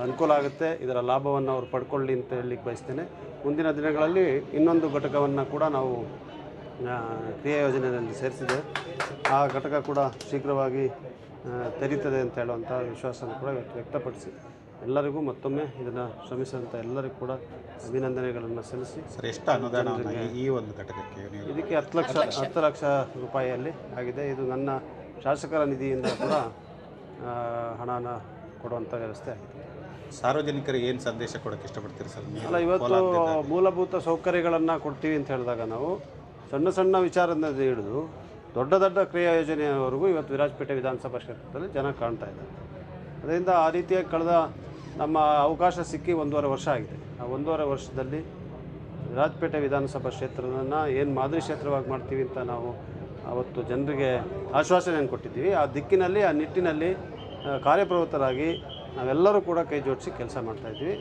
ಅನುಕೂಲ ಆಗುತ್ತೆ. ಇದರ ಲಾಭವನ್ನು ಅವರು ಪಡ್ಕೊಳ್ಳಿ ಅಂತ ಹೇಳಲಿಕ್ಕೆ ಬಯಸ್ತೇನೆ. ಮುಂದಿನ ದಿನಗಳಲ್ಲಿ ಇನ್ನೊಂದು ಘಟಕವನ್ನು ಕೂಡ ನಾವು ಕ್ರಿಯಾ ಯೋಜನೆಯಲ್ಲಿ ಸೇರಿಸಿದೆ. ಆ ಘಟಕ ಕೂಡ ಶೀಘ್ರವಾಗಿ ತೆರೀತದೆ ಅಂತ ಹೇಳುವಂಥ ವಿಶ್ವಾಸವನ್ನು ಕೂಡ ವ್ಯಕ್ತಪಡಿಸಿ ಎಲ್ಲರಿಗೂ ಮತ್ತೊಮ್ಮೆ ಇದನ್ನು ಶ್ರಮಿಸಿದಂಥ ಎಲ್ಲರಿಗೂ ಕೂಡ ಅಭಿನಂದನೆಗಳನ್ನು ಸಲ್ಲಿಸಿ. ಸರ್, ಎಷ್ಟು ಅನುದಾನ ಈ ಒಂದು ಘಟಕಕ್ಕೆ? ಇದಕ್ಕೆ 10 ಲಕ್ಷ ರೂಪಾಯಿಯಲ್ಲಿ ಆಗಿದೆ. ಇದು ನನ್ನ ಶಾಸಕರ ನಿಧಿಯಿಂದ ಕೂಡ ಹಣನ ಕೊಡುವಂಥ ವ್ಯವಸ್ಥೆ ಆಗಿದೆ. ಸಾರ್ವಜನಿಕರಿಗೆ ಏನು ಸಂದೇಶ ಕೊಡೋಕ್ಕೆ ಇಷ್ಟಪಡ್ತೀರಿ ಸರ್? ಅಲ್ಲ, ಇವತ್ತು ಮೂಲಭೂತ ಸೌಕರ್ಯಗಳನ್ನು ಕೊಡ್ತೀವಿ ಅಂತ ಹೇಳಿದಾಗ ನಾವು ಸಣ್ಣ ಸಣ್ಣ ವಿಚಾರದಿಂದ ಹಿಡಿದು ದೊಡ್ಡ ದೊಡ್ಡ ಕ್ರಿಯಾ ಯೋಜನೆಯವರೆಗೂ ಇವತ್ತು ವಿರಾಜಪೇಟೆ ವಿಧಾನಸಭಾ ಕ್ಷೇತ್ರದಲ್ಲಿ ಜನ ಕಾಣ್ತಾ ಇದ್ದಾರೆ. ಅದರಿಂದ ಆ ರೀತಿಯಾಗಿ ಕಳೆದ ನಮ್ಮ ಅವಕಾಶ ಸಿಕ್ಕಿ 1.5 ವರ್ಷ ಆಗಿದೆ. ಆ 1.5 ವರ್ಷದಲ್ಲಿ ವಿರಾಜಪೇಟೆ ವಿಧಾನಸಭಾ ಕ್ಷೇತ್ರವನ್ನು ಏನು ಮಾದರಿ ಕ್ಷೇತ್ರವಾಗಿ ಮಾಡ್ತೀವಿ ಅಂತ ನಾವು ಅವತ್ತು ಜನರಿಗೆ ಆಶ್ವಾಸನೆಯನ್ನು ಕೊಟ್ಟಿದ್ದೀವಿ. ಆ ದಿಕ್ಕಿನಲ್ಲಿ, ಆ ನಿಟ್ಟಿನಲ್ಲಿ ಕಾರ್ಯಪ್ರವೃತ್ತರಾಗಿ ನಾವೆಲ್ಲರೂ ಕೂಡ ಕೈ ಜೋಡಿಸಿ ಕೆಲಸ ಮಾಡ್ತಾಯಿದ್ವಿ.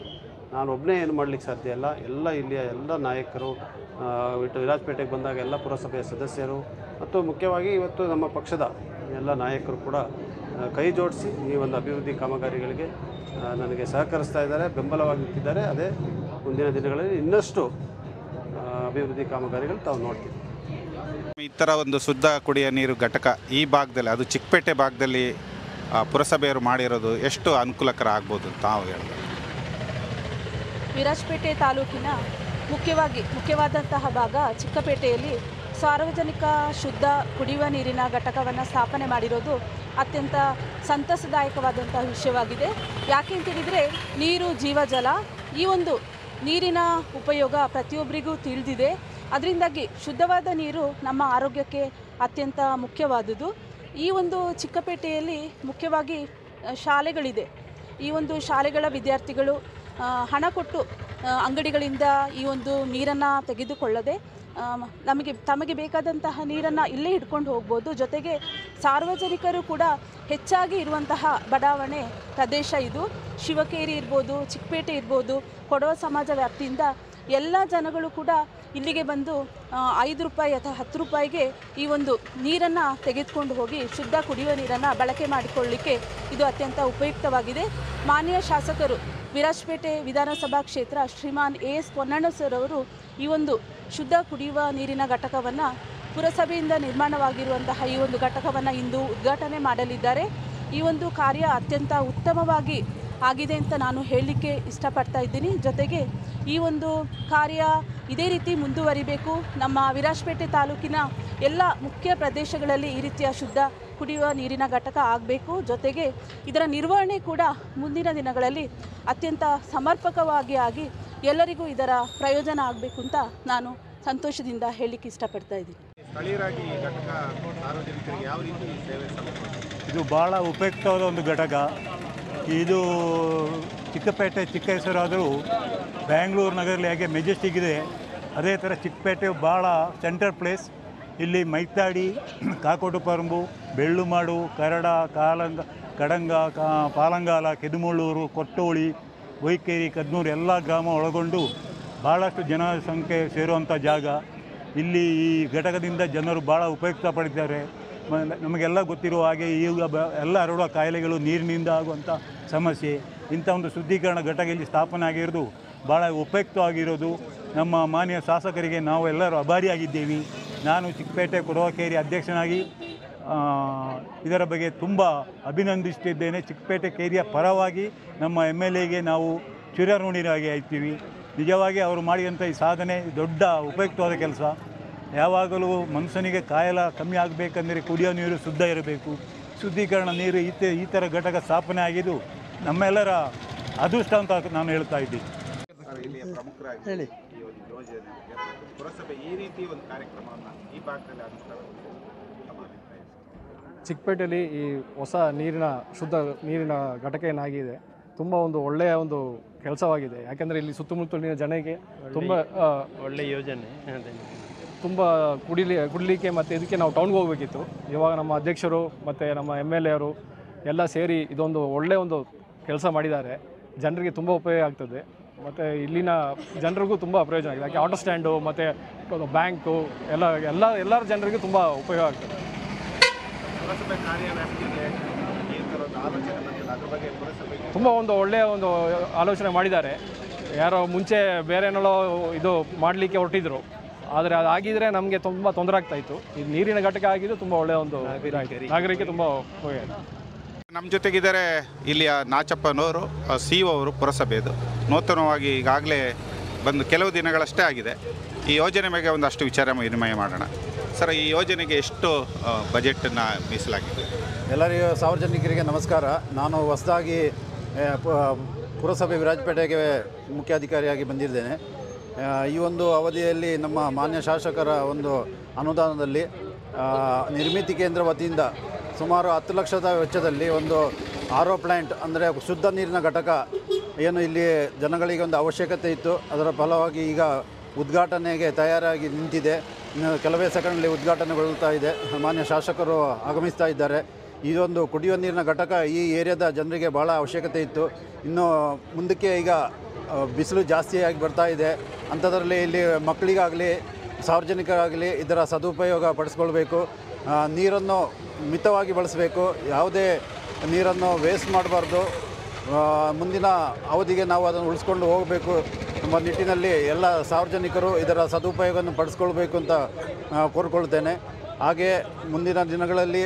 ನಾನು ಒಬ್ಬನೇ ಏನು ಮಾಡಲಿಕ್ಕೆ ಸಾಧ್ಯ ಇಲ್ಲ. ಎಲ್ಲ ಇಲ್ಲಿಯ ಎಲ್ಲ ನಾಯಕರು ವಿರಾಜಪೇಟೆಗೆ ಬಂದಾಗ ಎಲ್ಲ ಪುರಸಭೆಯ ಸದಸ್ಯರು ಮತ್ತು ಮುಖ್ಯವಾಗಿ ಇವತ್ತು ನಮ್ಮ ಪಕ್ಷದ ಎಲ್ಲ ನಾಯಕರು ಕೂಡ ಕೈ ಜೋಡಿಸಿ ಈ ಒಂದು ಅಭಿವೃದ್ಧಿ ಕಾಮಗಾರಿಗಳಿಗೆ ನನಗೆ ಸಹಕರಿಸ್ತಾ ಇದ್ದಾರೆ, ಬೆಂಬಲವಾಗಿ ನಿಂತಿದ್ದಾರೆ. ಅದೇ ಮುಂದಿನ ದಿನಗಳಲ್ಲಿ ಇನ್ನಷ್ಟು ಅಭಿವೃದ್ಧಿ ಕಾಮಗಾರಿಗಳು ತಾವು ನೋಡ್ತೀವಿ. ಈ ಥರ ಒಂದು ಶುದ್ಧ ಕುಡಿಯುವ ನೀರು ಘಟಕ ಈ ಭಾಗದಲ್ಲಿ, ಅದು ಚಿಕ್ಕಪೇಟೆ ಭಾಗದಲ್ಲಿ ಪುರಸಭೆಯವರು ಮಾಡಿರೋದು ಎಷ್ಟು ಅನುಕೂಲಕರ ಆಗ್ಬೋದು ತಾವು ಹೇಳಿದ್ರೆ? ವಿರಾಜಪೇಟೆ ತಾಲೂಕಿನ ಮುಖ್ಯವಾದಂತಹ ಭಾಗ ಚಿಕ್ಕಪೇಟೆಯಲ್ಲಿ ಸಾರ್ವಜನಿಕ ಶುದ್ಧ ಕುಡಿಯುವ ನೀರಿನ ಘಟಕವನ್ನು ಸ್ಥಾಪನೆ ಮಾಡಿರೋದು ಅತ್ಯಂತ ಸಂತಸದಾಯಕವಾದಂತಹ ವಿಷಯವಾಗಿದೆ. ಯಾಕೆ ಅಂತೇಳಿದರೆ ನೀರು ಜೀವಜಲ. ಈ ಒಂದು ನೀರಿನ ಉಪಯೋಗ ಪ್ರತಿಯೊಬ್ಬರಿಗೂ ತಿಳಿದಿದೆ. ಅದರಿಂದಾಗಿ ಶುದ್ಧವಾದ ನೀರು ನಮ್ಮ ಆರೋಗ್ಯಕ್ಕೆ ಅತ್ಯಂತ ಮುಖ್ಯವಾದುದು. ಈ ಒಂದು ಚಿಕ್ಕಪೇಟೆಯಲ್ಲಿ ಮುಖ್ಯವಾಗಿ ಶಾಲೆಗಳಿದೆ. ಈ ಒಂದು ಶಾಲೆಗಳ ವಿದ್ಯಾರ್ಥಿಗಳು ಹಣ ಕೊಟ್ಟು ಅಂಗಡಿಗಳಿಂದ ಈ ಒಂದು ನೀರನ್ನು ತೆಗೆದುಕೊಳ್ಳದೆ ತಮಗೆ ಬೇಕಾದಂತಹ ನೀರನ್ನು ಇಲ್ಲೇ ಹಿಡ್ಕೊಂಡು ಹೋಗ್ಬೋದು. ಜೊತೆಗೆ ಸಾರ್ವಜನಿಕರು ಕೂಡ ಹೆಚ್ಚಾಗಿ ಇರುವಂತಹ ಬಡಾವಣೆ ಪ್ರದೇಶ ಇದು. ಶಿವಕೇರಿ ಇರ್ಬೋದು, ಚಿಕ್ಕಪೇಟೆ ಇರ್ಬೋದು, ಕೊಡವ ಸಮಾಜ ವ್ಯಾಪ್ತಿಯಿಂದ ಎಲ್ಲ ಜನಗಳು ಕೂಡ ಇಲ್ಲಿಗೆ ಬಂದು 5 ರೂಪಾಯಿ ಅಥವಾ 10 ರೂಪಾಯಿಗೆ ಈ ಒಂದು ನೀರನ್ನು ತೆಗೆದುಕೊಂಡು ಹೋಗಿ ಶುದ್ಧ ಕುಡಿಯುವ ನೀರನ್ನು ಬಳಕೆ ಮಾಡಿಕೊಳ್ಳಲಿಕ್ಕೆ ಇದು ಅತ್ಯಂತ ಉಪಯುಕ್ತವಾಗಿದೆ. ಮಾನ್ಯ ಶಾಸಕರು ವಿರಾಜಪೇಟೆ ವಿಧಾನಸಭಾ ಕ್ಷೇತ್ರ ಶ್ರೀಮಾನ್ AS ಪೊನ್ನಣ್ಣ ಸರ್ ಅವರು ಈ ಒಂದು ಶುದ್ಧ ಕುಡಿಯುವ ನೀರಿನ ಘಟಕವನ್ನು ಪುರಸಭೆಯಿಂದ ನಿರ್ಮಾಣವಾಗಿರುವಂತಹ ಈ ಒಂದು ಘಟಕವನ್ನು ಇಂದು ಉದ್ಘಾಟನೆ ಮಾಡಲಿದ್ದಾರೆ. ಈ ಒಂದು ಕಾರ್ಯ ಅತ್ಯಂತ ಉತ್ತಮವಾಗಿ ಆಗಿದೆ ಅಂತ ನಾನು ಹೇಳಲಿಕ್ಕೆ ಇಷ್ಟಪಡ್ತಾ ಇದ್ದೀನಿ. ಜೊತೆಗೆ ಈ ಒಂದು ಕಾರ್ಯ ಇದೇ ರೀತಿ ಮುಂದುವರಿಬೇಕು. ನಮ್ಮ ವಿರಾಜಪೇಟೆ ತಾಲೂಕಿನ ಎಲ್ಲ ಮುಖ್ಯ ಪ್ರದೇಶಗಳಲ್ಲಿ ಈ ರೀತಿಯ ಶುದ್ಧ ಕುಡಿಯುವ ನೀರಿನ ಘಟಕ ಆಗಬೇಕು. ಜೊತೆಗೆ ಇದರ ನಿರ್ವಹಣೆ ಕೂಡ ಮುಂದಿನ ದಿನಗಳಲ್ಲಿ ಅತ್ಯಂತ ಸಮರ್ಪಕವಾಗಿ ಆಗಿ ಎಲ್ಲರಿಗೂ ಇದರ ಪ್ರಯೋಜನ ಆಗಬೇಕು ಅಂತ ನಾನು ಸಂತೋಷದಿಂದ ಹೇಳಲಿಕ್ಕೆ ಇಷ್ಟಪಡ್ತಾ ಇದ್ದೀನಿ. ಸ್ಥಳೀಯರಾಗಿ ಈ ಘಟಕ ಸಾರ್ವಜನಿಕರಿಗೆ ಯಾವ ರೀತಿ ಸೇವೆ ಸಲ್ಲಿಸುತ್ತದೆ? ಇದು ಭಾಳ ಉಪಯುಕ್ತವಾದ ಒಂದು ಘಟಕ. ಇದು ಚಿಕ್ಕಪೇಟೆ ಚಿಕ್ಕ ಹೆಸರಾದರೂ ಬ್ಯಾಂಗ್ಳೂರು ನಗರಲ್ಲಿ ಹೇಗೆ ಮೆಜೆಸ್ಟಿಕ್ ಇದೆ, ಅದೇ ಥರ ಚಿಕ್ಕಪೇಟೆ ಭಾಳ ಸೆಂಟ್ರಲ್ ಪ್ಲೇಸ್. ಇಲ್ಲಿ ಮೈತಾಡಿ, ಕಾಕೋಟುಪರಂಬು, ಬೆಳ್ಳುಮಾಡು, ಕರಡ, ಕಡಂಗ, ಪಾಲಂಗಾಲ, ಕೆದುಮುಳ್ಳೂರು, ಕೊಟ್ಟೋಳಿ, ಹೊಯ್ಕೇರಿ, ಕದ್ನೂರು ಎಲ್ಲ ಗ್ರಾಮ ಒಳಗೊಂಡು ಭಾಳಷ್ಟು ಜನಸಂಖ್ಯೆ ಸೇರುವಂಥ ಜಾಗ. ಇಲ್ಲಿ ಈ ಘಟಕದಿಂದ ಜನರು ಭಾಳ ಉಪಯುಕ್ತ ಪಡಿದ್ದಾರೆ. ನಮಗೆಲ್ಲ ಗೊತ್ತಿರುವ ಹಾಗೆ ಈಗ ಎಲ್ಲ ಹರಡುವ ಕಾಯಿಲೆಗಳು ನೀರಿನಿಂದ ಆಗುವಂಥ ಸಮಸ್ಯೆ. ಇಂಥ ಒಂದು ಶುದ್ಧೀಕರಣ ಘಟಕ ಇಲ್ಲಿ ಸ್ಥಾಪನೆ ಆಗಿರೋದು ಭಾಳ ಉಪಯುಕ್ತವಾಗಿರೋದು. ನಮ್ಮ ಮಾನ್ಯ ಶಾಸಕರಿಗೆ ನಾವು ಎಲ್ಲರೂ ಆಭಾರಿಯಾಗಿದ್ದೇವೆ. ನಾನು ಚಿಕ್ಕಪೇಟೆ ಕೊಡವಕೇರಿ ಅಧ್ಯಕ್ಷನಾಗಿ ಇದರ ಬಗ್ಗೆ ತುಂಬ ಅಭಿನಂದಿಸುತ್ತಿದ್ದೇನೆ. ಚಿಕ್ಕಪೇಟೆ ಕೇರಿಯ ಪರವಾಗಿ ನಮ್ಮ MLAಗೆ ನಾವು ಚಿರಋಣಿಯಾಗಿ ಆಯ್ತೀವಿ. ನಿಜವಾಗಿ ಅವರು ಮಾಡಿದಂಥ ಈ ಸಾಧನೆ ದೊಡ್ಡ ಉಪಯುಕ್ತವಾದ ಕೆಲಸ. ಯಾವಾಗಲೂ ಮನುಷ್ಯನಿಗೆ ಕಾಯಿಲೆ ಕಮ್ಮಿ ಆಗಬೇಕಂದರೆ ಕುಡಿಯೋ ನೀರು ಶುದ್ಧ ಇರಬೇಕು. ಶುದ್ಧೀಕರಣ ನೀರು ಈ ಥರ ಘಟಕ ಸ್ಥಾಪನೆ ಆಗಿದ್ದು ನಮ್ಮೆಲ್ಲರ ಅದೃಷ್ಟ ಅಂತ ನಾನು ಹೇಳ್ತಾ ಇದ್ದೀನಿ. ಹೇಳಿ, ಈ ಒಂದು ಯೋಜನೆ ಪುರಸಭೆ ಈ ರೀತಿ ಒಂದು ಕಾರ್ಯಕ್ರಮವನ್ನು ಈ ಭಾಗದಲ್ಲಿ ಅನುಷ್ಠಾನ ಚಿಕ್ಕಪೇಟೆಯಲ್ಲಿ ಈ ಹೊಸ ಶುದ್ಧ ನೀರಿನ ಘಟಕ ಏನಾಗಿದೆ ತುಂಬ ಒಂದು ಒಳ್ಳೆಯ ಒಂದು ಕೆಲಸವಾಗಿದೆ. ಯಾಕೆಂದರೆ ಇಲ್ಲಿ ಸುತ್ತಮುತ್ತಲಿನ ಜನಕ್ಕೆ ತುಂಬ ಒಳ್ಳೆಯ ಯೋಜನೆ. ತುಂಬ ಕುಡಿಲಿಕ್ಕೆ ಮತ್ತು ಇದಕ್ಕೆ ನಾವು ಟೌನ್ಗೆ ಹೋಗಬೇಕಿತ್ತು. ಇವಾಗ ನಮ್ಮ ಅಧ್ಯಕ್ಷರು ಮತ್ತು ನಮ್ಮ MLA ಅವರು ಎಲ್ಲ ಸೇರಿ ಇದೊಂದು ಒಳ್ಳೆಯ ಒಂದು ಕೆಲಸ ಮಾಡಿದ್ದಾರೆ. ಜನರಿಗೆ ತುಂಬ ಉಪಯೋಗ ಆಗ್ತದೆ ಮತ್ತು ಇಲ್ಲಿನ ಜನರಿಗೂ ತುಂಬ ಪ್ರಯೋಜನ ಆಗಿದೆ. ಯಾಕೆ ಆಟೋ ಸ್ಟ್ಯಾಂಡು ಮತ್ತು ಬ್ಯಾಂಕು ಎಲ್ಲರ ಜನರಿಗೂ ತುಂಬ ಉಪಯೋಗ ಆಗ್ತದೆ. ತುಂಬ ಒಂದು ಒಳ್ಳೆಯ ಒಂದು ಆಲೋಚನೆ ಮಾಡಿದ್ದಾರೆ. ಯಾರೋ ಮುಂಚೆ ಬೇರೆನೋ ಇದು ಮಾಡಲಿಕ್ಕೆ ಹೊರಟಿದ್ರು, ಆದರೆ ಅದಾಗಿದ್ದರೆ ನಮಗೆ ತುಂಬ ತೊಂದರೆ ಆಗ್ತಾಯಿತ್ತು. ಇದು ನೀರಿನ ಘಟಕ ಆಗಿದ್ದು ತುಂಬ ಒಳ್ಳೆಯ ಒಂದು ನಾಗರಿಕರಿಗೆ ತುಂಬ ಉಪಯೋಗ ಆಯಿತು. ನಮ್ಮ ಜೊತೆಗಿದ್ದಾರೆ ಇಲ್ಲಿಯ ನಾಚಪ್ಪನವರು, CO ಅವರು ಪುರಸಭೆಯದು. ನೂತನವಾಗಿ ಈಗಾಗಲೇ ಬಂದು ಕೆಲವು ದಿನಗಳಷ್ಟೇ ಆಗಿದೆ. ಈ ಯೋಜನೆ ಬಗ್ಗೆ ಒಂದಷ್ಟು ವಿಚಾರ ವಿನಿಮಯ ಮಾಡೋಣ. ಸರ್, ಈ ಯೋಜನೆಗೆ ಎಷ್ಟು ಬಜೆಟನ್ನು ಮೀಸಲಾಗಿದೆ? ಎಲ್ಲರಿಗೂ ಸಾರ್ವಜನಿಕರಿಗೆ ನಮಸ್ಕಾರ. ನಾನು ಹೊಸದಾಗಿ ಪುರಸಭೆ ವಿರಾಜಪೇಟೆಗೆ ಮುಖ್ಯಾಧಿಕಾರಿಯಾಗಿ ಬಂದಿದ್ದೇನೆ. ಈ ಒಂದು ಅವಧಿಯಲ್ಲಿ ನಮ್ಮ ಮಾನ್ಯ ಶಾಸಕರ ಒಂದು ಅನುದಾನದಲ್ಲಿ ನಿರ್ಮಿತಿ ಕೇಂದ್ರ ವತಿಯಿಂದ ಸುಮಾರು 10 ಲಕ್ಷದ ವೆಚ್ಚದಲ್ಲಿ ಒಂದು RO ಪ್ಲ್ಯಾಂಟ್ ಅಂದರೆ ಶುದ್ಧ ನೀರಿನ ಘಟಕ ಏನು ಇಲ್ಲಿ ಜನಗಳಿಗೆ ಒಂದು ಅವಶ್ಯಕತೆ ಇತ್ತು, ಅದರ ಫಲವಾಗಿ ಈಗ ಉದ್ಘಾಟನೆಗೆ ತಯಾರಾಗಿ ನಿಂತಿದೆ. ಇನ್ನು ಕೆಲವೇ ಸೆಕೆಂಡ್ನಲ್ಲಿ ಉದ್ಘಾಟನೆಗೊಳ್ತಾ ಇದೆ. ಮಾನ್ಯ ಶಾಸಕರು ಆಗಮಿಸ್ತಾ ಇದ್ದಾರೆ. ಇದೊಂದು ಕುಡಿಯುವ ನೀರಿನ ಘಟಕ ಈ ಏರಿಯಾದ ಜನರಿಗೆ ಭಾಳ ಅವಶ್ಯಕತೆ ಇತ್ತು. ಇನ್ನು ಮುಂದಕ್ಕೆ ಈಗ ಬಿಸಿಲು ಜಾಸ್ತಿಯಾಗಿ ಬರ್ತಾ ಇದೆ. ಅಂಥದ್ರಲ್ಲಿ ಇಲ್ಲಿ ಮಕ್ಕಳಿಗಾಗಲಿ ಸಾರ್ವಜನಿಕರಾಗಲಿ ಇದರ ಸದುಪಯೋಗ ಪಡಿಸ್ಕೊಳ್ಬೇಕು. ನೀರನ್ನು ಮಿತವಾಗಿ ಬಳಸಬೇಕು. ಯಾವುದೇ ನೀರನ್ನು ವೇಸ್ಟ್ ಮಾಡಬಾರ್ದು. ಮುಂದಿನ ಅವಧಿಗೆ ನಾವು ಅದನ್ನು ಉಳಿಸ್ಕೊಂಡು ಹೋಗಬೇಕು ಎಂಬ ನಿಟ್ಟಿನಲ್ಲಿ ಎಲ್ಲ ಸಾರ್ವಜನಿಕರು ಇದರ ಸದುಪಯೋಗವನ್ನು ಪಡಿಸ್ಕೊಳ್ಬೇಕು ಅಂತ ಕೋರಿಕೊಳ್ತೇನೆ. ಹಾಗೆ ಮುಂದಿನ ದಿನಗಳಲ್ಲಿ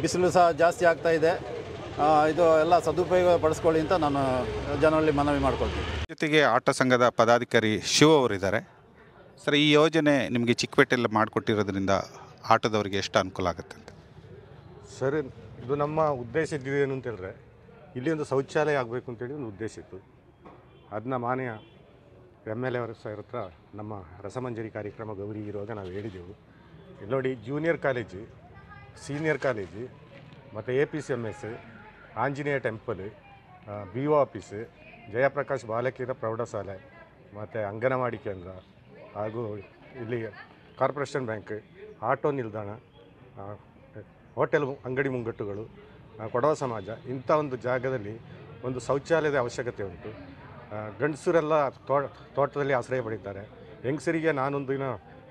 ಬಿಸಿಲು ಸಹ ಜಾಸ್ತಿ ಆಗ್ತಾ ಇದೆ. ಇದು ಎಲ್ಲ ಸದುಪಯೋಗ ಪಡಿಸ್ಕೊಳ್ಳಿ ಅಂತ ನಾನು ಜನರಲ್ಲಿ ಮನವಿ ಮಾಡ್ಕೊಳ್ತೀನಿ. ಜೊತೆಗೆ ಆಟೋ ಸಂಘದ ಪದಾಧಿಕಾರಿ ಶಿವ ಅವರಿದ್ದಾರೆ. ಸರ್, ಈ ಯೋಜನೆ ನಿಮಗೆ ಚಿಕ್ಕಪೇಟೆಯಲ್ಲಿ ಮಾಡಿಕೊಟ್ಟಿರೋದ್ರಿಂದ ಆಟೋದವರಿಗೆ ಎಷ್ಟು ಅನುಕೂಲ ಆಗುತ್ತೆ ಅಂತ? ಸರ್, ಇದು ನಮ್ಮ ಉದ್ದೇಶ ಇದ್ದಿದ್ದೇನು ಅಂತ ಹೇಳಿದ್ರೆ ಇಲ್ಲಿ ಒಂದು ಶೌಚಾಲಯ ಆಗಬೇಕು ಅಂತೇಳಿ ಒಂದು ಉದ್ದೇಶ ಇತ್ತು. ಅದನ್ನ ಮಾನ್ಯ MLA ಅವರ ಹತ್ರ ನಮ್ಮ ರಸಮಂಜರಿ ಕಾರ್ಯಕ್ರಮ ಗೌರಿ ಇರುವಾಗ ನಾವು ಹೇಳಿದೆವು. ಇಲ್ಲಿ ನೋಡಿ, ಜೂನಿಯರ್ ಕಾಲೇಜು, ಸೀನಿಯರ್ ಕಾಲೇಜು ಮತ್ತು APCMS, Anjaneya temple, BO office, Jayaprakash ಬಾಲಕಿಯರ ಪ್ರೌಢಶಾಲೆ ಮತ್ತು ಅಂಗನವಾಡಿ ಕೇಂದ್ರ ಹಾಗೂ ಇಲ್ಲಿ ಕಾರ್ಪೊರೇಷನ್ ಬ್ಯಾಂಕ್, ಆಟೋ ನಿಲ್ದಾಣ, ಹೋಟೆಲ್ ಅಂಗಡಿ ಮುಂಗಟ್ಟುಗಳು, ಕೊಡವ ಸಮಾಜ, ಇಂಥ ಒಂದು ಜಾಗದಲ್ಲಿ ಒಂದು ಶೌಚಾಲಯದ ಅವಶ್ಯಕತೆ ಉಂಟು. ಗಂಡಸರೆಲ್ಲ ತೋಟದಲ್ಲಿ ಆಶ್ರಯ ಪಡೀತಾರೆ. ಹೆಂಗಸರಿಗೆ ನಾನೊಂದು ದಿನ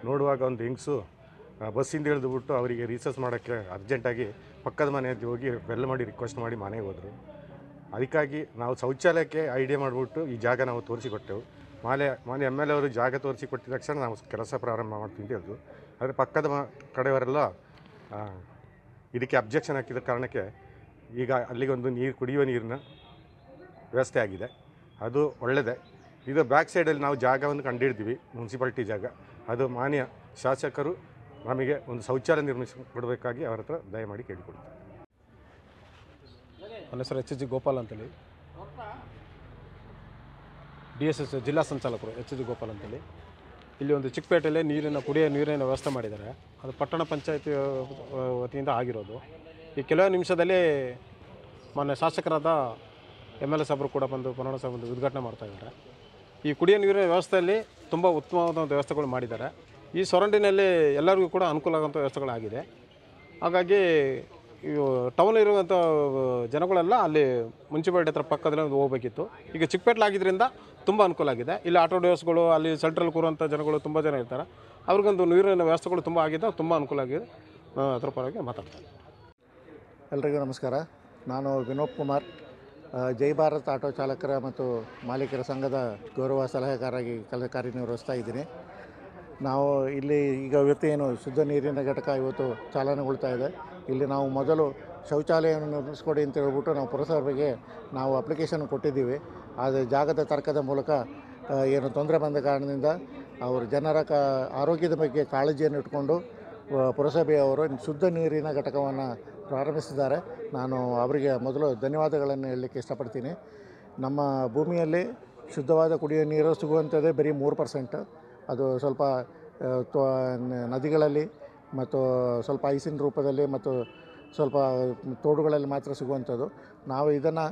ನೋಡುವಾಗ ಒಂದು ಹೆಂಗಸು ಬಸ್ಸಿಂದ ಇಳಿದುಬಿಟ್ಟು ಅವರಿಗೆ ರೀಸರ್ಚ್ ಮಾಡೋಕ್ಕೆ ಅರ್ಜೆಂಟಾಗಿ ಪಕ್ಕದ ಮನೆಯಲ್ಲಿ ಹೋಗಿ ಬೆಲ್ಲ ಮಾಡಿ ರಿಕ್ವೆಸ್ಟ್ ಮಾಡಿ ಮನೆಗೆ ಹೋದರು. ಅದಕ್ಕಾಗಿ ನಾವು ಶೌಚಾಲಯಕ್ಕೆ ಐಡಿಯಾ ಮಾಡಿಬಿಟ್ಟು ಈ ಜಾಗ ನಾವು ತೋರಿಸಿಕೊಟ್ಟೆವು. ಮಾನ್ಯ MLA ಅವರು ಜಾಗ ತೋರಿಸಿಕೊಟ್ಟಿದ ತಕ್ಷಣ ನಾವು ಕೆಲಸ ಪ್ರಾರಂಭ ಮಾಡ್ತೀವಿ ಅಂತ ಹೇಳಿದ್ರು. ಆದರೆ ಪಕ್ಕದ ಕಡೆಯವರೆಲ್ಲ ಇದಕ್ಕೆ ಅಬ್ಜೆಕ್ಷನ್ ಹಾಕಿದ ಕಾರಣಕ್ಕೆ ಈಗ ಅಲ್ಲಿಗೊಂದು ಕುಡಿಯುವ ನೀರಿನ ವ್ಯವಸ್ಥೆ ಆಗಿದೆ. ಅದು ಒಳ್ಳೆಯದೇ. ಇದು ಬ್ಯಾಕ್ ಸೈಡಲ್ಲಿ ನಾವು ಜಾಗವನ್ನು ಕಂಡುಹಿಡಿದ್ವಿ, ಮುನ್ಸಿಪಾಲ್ಟಿ ಜಾಗ. ಅದು ಮಾನ್ಯ ಶಾಸಕರು ನಮಗೆ ಒಂದು ಶೌಚಾಲಯ ನಿರ್ಮಿಸಿಕೊಡಬೇಕಾಗಿ ಅವರ ಹತ್ರ ದಯಮಾಡಿ ಕೇಳಿಕೊಡ್ತಾರೆ. ನನ್ನ ಹೆಸರು HG ಗೋಪಾಲ್ ಅಂತೇಳಿ, DSS ಜಿಲ್ಲಾ ಸಂಚಾಲಕರು HG ಗೋಪಾಲ್ ಅಂತೇಳಿ. ಇಲ್ಲಿ ಒಂದು ಚಿಕ್ಕಪೇಟೆಯಲ್ಲಿ ಕುಡಿಯೋ ನೀರಿನ ವ್ಯವಸ್ಥೆ ಮಾಡಿದ್ದಾರೆ. ಅದು ಪಟ್ಟಣ ಪಂಚಾಯತಿ ವತಿಯಿಂದ ಆಗಿರೋದು. ಈ ಕೆಲವೇ ನಿಮಿಷದಲ್ಲಿ ಮಾನ್ಯ ಶಾಸಕರಾದ MLA ಸಾಹೇಬರು ಕೂಡ ಬಂದು ಪುನಃ ಉದ್ಘಾಟನೆ ಮಾಡ್ತಾಯಿದ್ದಾರೆ. ಈ ಕುಡಿಯೋ ನೀರಿನ ವ್ಯವಸ್ಥೆಯಲ್ಲಿ ತುಂಬ ಉತ್ತಮವಾದ ವ್ಯವಸ್ಥೆಗಳು ಮಾಡಿದ್ದಾರೆ. ಈ ಸೊರಂಡಿನಲ್ಲಿ ಎಲ್ಲರಿಗೂ ಕೂಡ ಅನುಕೂಲ ಆಗುವಂಥ ವ್ಯವಸ್ಥೆಗಳಾಗಿದೆ. ಹಾಗಾಗಿ ಟೌನ್ ಇರುವಂಥ ಜನಗಳೆಲ್ಲ ಅಲ್ಲಿ ಮುನ್ಸಿಪಾಲಿಟಿ ಹತ್ರ ಪಕ್ಕದಲ್ಲೇ ಒಂದು ಹೋಗಬೇಕಿತ್ತು. ಈಗ ಚಿಕ್ಕಪೇಟೆಲಾಗಿದ್ದರಿಂದ ತುಂಬ ಅನುಕೂಲ ಆಗಿದೆ. ಇಲ್ಲಿ ಆಟೋ ಡ್ರೈವರ್ಸ್ಗಳು ಅಲ್ಲಿ ಸೆಂಟ್ರಲ್ಲಿ ಕೂರುವಂಥ ಜನಗಳು ತುಂಬ ಜನ ಇರ್ತಾರೆ. ಅವ್ರಿಗೊಂದು ನೀರಿನ ವ್ಯವಸ್ಥೆಗಳು ತುಂಬ ಆಗಿದೆ, ತುಂಬ ಅನುಕೂಲ ಆಗಿದೆ. ಅದರ ಪರವಾಗಿ ಮಾತಾಡ್ತಾರೆ. ಎಲ್ರಿಗೂ ನಮಸ್ಕಾರ. ನಾನು ವಿನೋದ್ ಕುಮಾರ್, ಜೈ ಭಾರತ್ ಆಟೋ ಚಾಲಕರ ಮತ್ತು ಮಾಲೀಕರ ಸಂಘದ ಗೌರವ ಸಲಹೆಗಾರಾಗಿ ಕಾರ್ಯನಿರ್ವಹಿಸ್ತಾ ಇದ್ದೀನಿ. ನಾವು ಇಲ್ಲಿ ಇವತ್ತೇನು ಶುದ್ಧ ನೀರಿನ ಘಟಕ ಇವತ್ತು ಚಾಲನೆಗೊಳ್ತಾ ಇದೆ. ಇಲ್ಲಿ ನಾವು ಮೊದಲು ಶೌಚಾಲಯವನ್ನು ನಿರ್ಮಿಸ್ಕೊಡಿ ಅಂತ ಹೇಳ್ಬಿಟ್ಟು ನಾವು ಪುರಸಭೆಗೆ ನಾವು ಅಪ್ಲಿಕೇಶನ್ ಕೊಟ್ಟಿದ್ದೀವಿ. ಆದರೆ ಜಾಗದ ತರ್ಕದ ಮೂಲಕ ಏನು ತೊಂದರೆ ಬಂದ ಕಾರಣದಿಂದ ಅವರು ಜನರ ಆರೋಗ್ಯದ ಬಗ್ಗೆ ಕಾಳಜಿಯನ್ನು ಇಟ್ಕೊಂಡು ಪುರಸಭೆಯವರು ಶುದ್ಧ ನೀರಿನ ಘಟಕವನ್ನು ಪ್ರಾರಂಭಿಸಿದ್ದಾರೆ. ನಾನು ಅವರಿಗೆ ಮೊದಲು ಧನ್ಯವಾದಗಳನ್ನು ಹೇಳಲಿಕ್ಕೆ ಇಷ್ಟಪಡ್ತೀನಿ. ನಮ್ಮ ಭೂಮಿಯಲ್ಲಿ ಶುದ್ಧವಾದ ಕುಡಿಯುವ ನೀರು ಸಿಗುವಂಥದ್ದೇ ಬರೀ 3%. ಅದು ಸ್ವಲ್ಪ ನದಿಗಳಲ್ಲಿ ಮತ್ತು ಸ್ವಲ್ಪ ಐಸಿನ ರೂಪದಲ್ಲಿ ಮತ್ತು ಸ್ವಲ್ಪ ತೋಡುಗಳಲ್ಲಿ ಮಾತ್ರ ಸಿಗುವಂಥದ್ದು. ನಾವು ಇದನ್ನು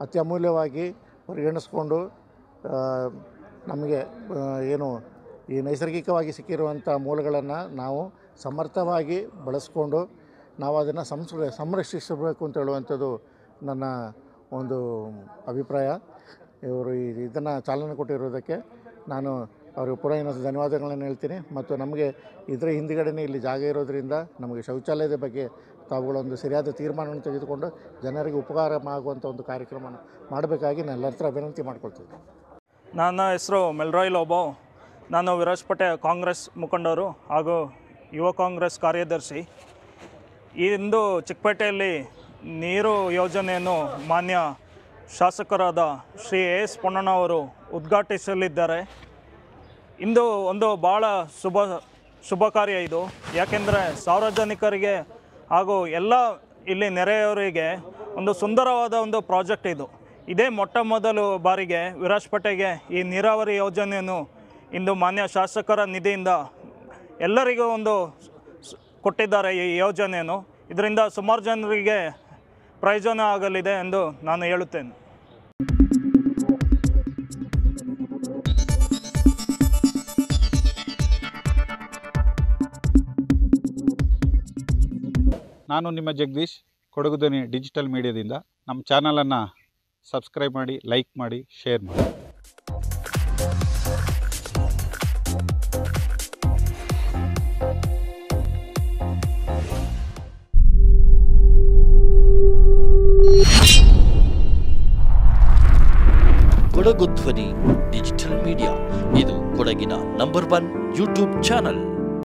ಅತ್ಯಮೂಲ್ಯವಾಗಿ ಪರಿಗಣಿಸ್ಕೊಂಡು ನಮಗೆ ಏನು ಈ ನೈಸರ್ಗಿಕವಾಗಿ ಸಿಕ್ಕಿರುವಂಥ ಮೂಲಗಳನ್ನು ನಾವು ಸಮರ್ಥವಾಗಿ ಬಳಸ್ಕೊಂಡು ನಾವು ಅದನ್ನು ಸಂರಕ್ಷಿಸಬೇಕು ಅಂತ ಹೇಳುವಂಥದ್ದು ನನ್ನ ಒಂದು ಅಭಿಪ್ರಾಯ. ಇವರು ಇದನ್ನು ಚಾಲನೆ ಕೊಟ್ಟಿರೋದಕ್ಕೆ ನಾನು ಅವ್ರಿಗೆ ಪುನಃ ಇನ್ನೊಂದು ಧನ್ಯವಾದಗಳನ್ನು ಹೇಳ್ತೀನಿ. ಮತ್ತು ನಮಗೆ ಇದರ ಹಿಂದುಗಡೆನೇ ಇಲ್ಲಿ ಜಾಗ ಇರೋದರಿಂದ ನಮಗೆ ಶೌಚಾಲಯದ ಬಗ್ಗೆ ತಾವುಗಳೊಂದು ಸರಿಯಾದ ತೀರ್ಮಾನವನ್ನು ತೆಗೆದುಕೊಂಡು ಜನರಿಗೆ ಉಪಕಾರ ಆಗುವಂಥ ಒಂದು ಕಾರ್ಯಕ್ರಮವನ್ನು ಮಾಡಬೇಕಾಗಿ ನಾನು ಎಲ್ಲರ ಹತ್ರ ವಿನಂತಿ ಮಾಡ್ಕೊಳ್ತೀನಿ. ನನ್ನ ಹೆಸರು ಮೆಲ್ರಾಯ್ ಲೋಬೋ. ನಾನು ವಿರಾಜಪೇಟೆ ಕಾಂಗ್ರೆಸ್ ಮುಖಂಡರು ಹಾಗೂ ಯುವ ಕಾಂಗ್ರೆಸ್ ಕಾರ್ಯದರ್ಶಿ. ಇಂದು ಚಿಕ್ಕಪೇಟೆಯಲ್ಲಿ ನೀರು ಯೋಜನೆಯನ್ನು ಮಾನ್ಯ ಶಾಸಕರಾದ ಶ್ರೀ ಎಸ್ ಪೊನ್ನಣ್ಣ ಅವರು ಉದ್ಘಾಟಿಸಲಿದ್ದಾರೆ. ಇಂದು ಒಂದು ಭಾಳ ಶುಭ ಕಾರ್ಯ ಇದು. ಯಾಕೆಂದರೆ ಸಾರ್ವಜನಿಕರಿಗೆ ಹಾಗೂ ಎಲ್ಲ ಇಲ್ಲಿ ನೆರೆಯವರಿಗೆ ಒಂದು ಸುಂದರವಾದ ಒಂದು ಪ್ರಾಜೆಕ್ಟ್ ಇದು. ಇದೇ ಮೊಟ್ಟ ಮೊದಲು ಬಾರಿಗೆ ವಿರಾಜಪೇಟೆಗೆ ಈ ನೀರಾವರಿ ಯೋಜನೆಯನ್ನು ಇಂದು ಮಾನ್ಯ ಶಾಸಕರ ನಿಧಿಯಿಂದ ಎಲ್ಲರಿಗೂ ಒಂದು ಕೊಟ್ಟಿದ್ದಾರೆ ಈ ಯೋಜನೆಯನ್ನು. ಇದರಿಂದ ಸುಮಾರು ಜನರಿಗೆ ಪ್ರಯೋಜನ ಆಗಲಿದೆ ಎಂದು ನಾನು ಹೇಳುತ್ತೇನೆ. ನಾನು ನಿಮ್ಮ ಜಗದೀಶ್, ಕೊಡಗು ಧ್ವನಿ ಡಿಜಿಟಲ್ ಮೀಡಿಯಾದಿಂದ. ನಮ್ಮ ಚಾನಲನ್ನು ಸಬ್ಸ್ಕ್ರೈಬ್ ಮಾಡಿ, ಲೈಕ್ ಮಾಡಿ, ಶೇರ್ ಮಾಡಿ. ಕೊಡಗು ಧ್ವನಿ ಡಿಜಿಟಲ್ ಮೀಡಿಯಾ ಇದು ಕೊಡಗಿನ ನಂಬರ್ 1 ಯೂಟ್ಯೂಬ್ ಚಾನಲ್.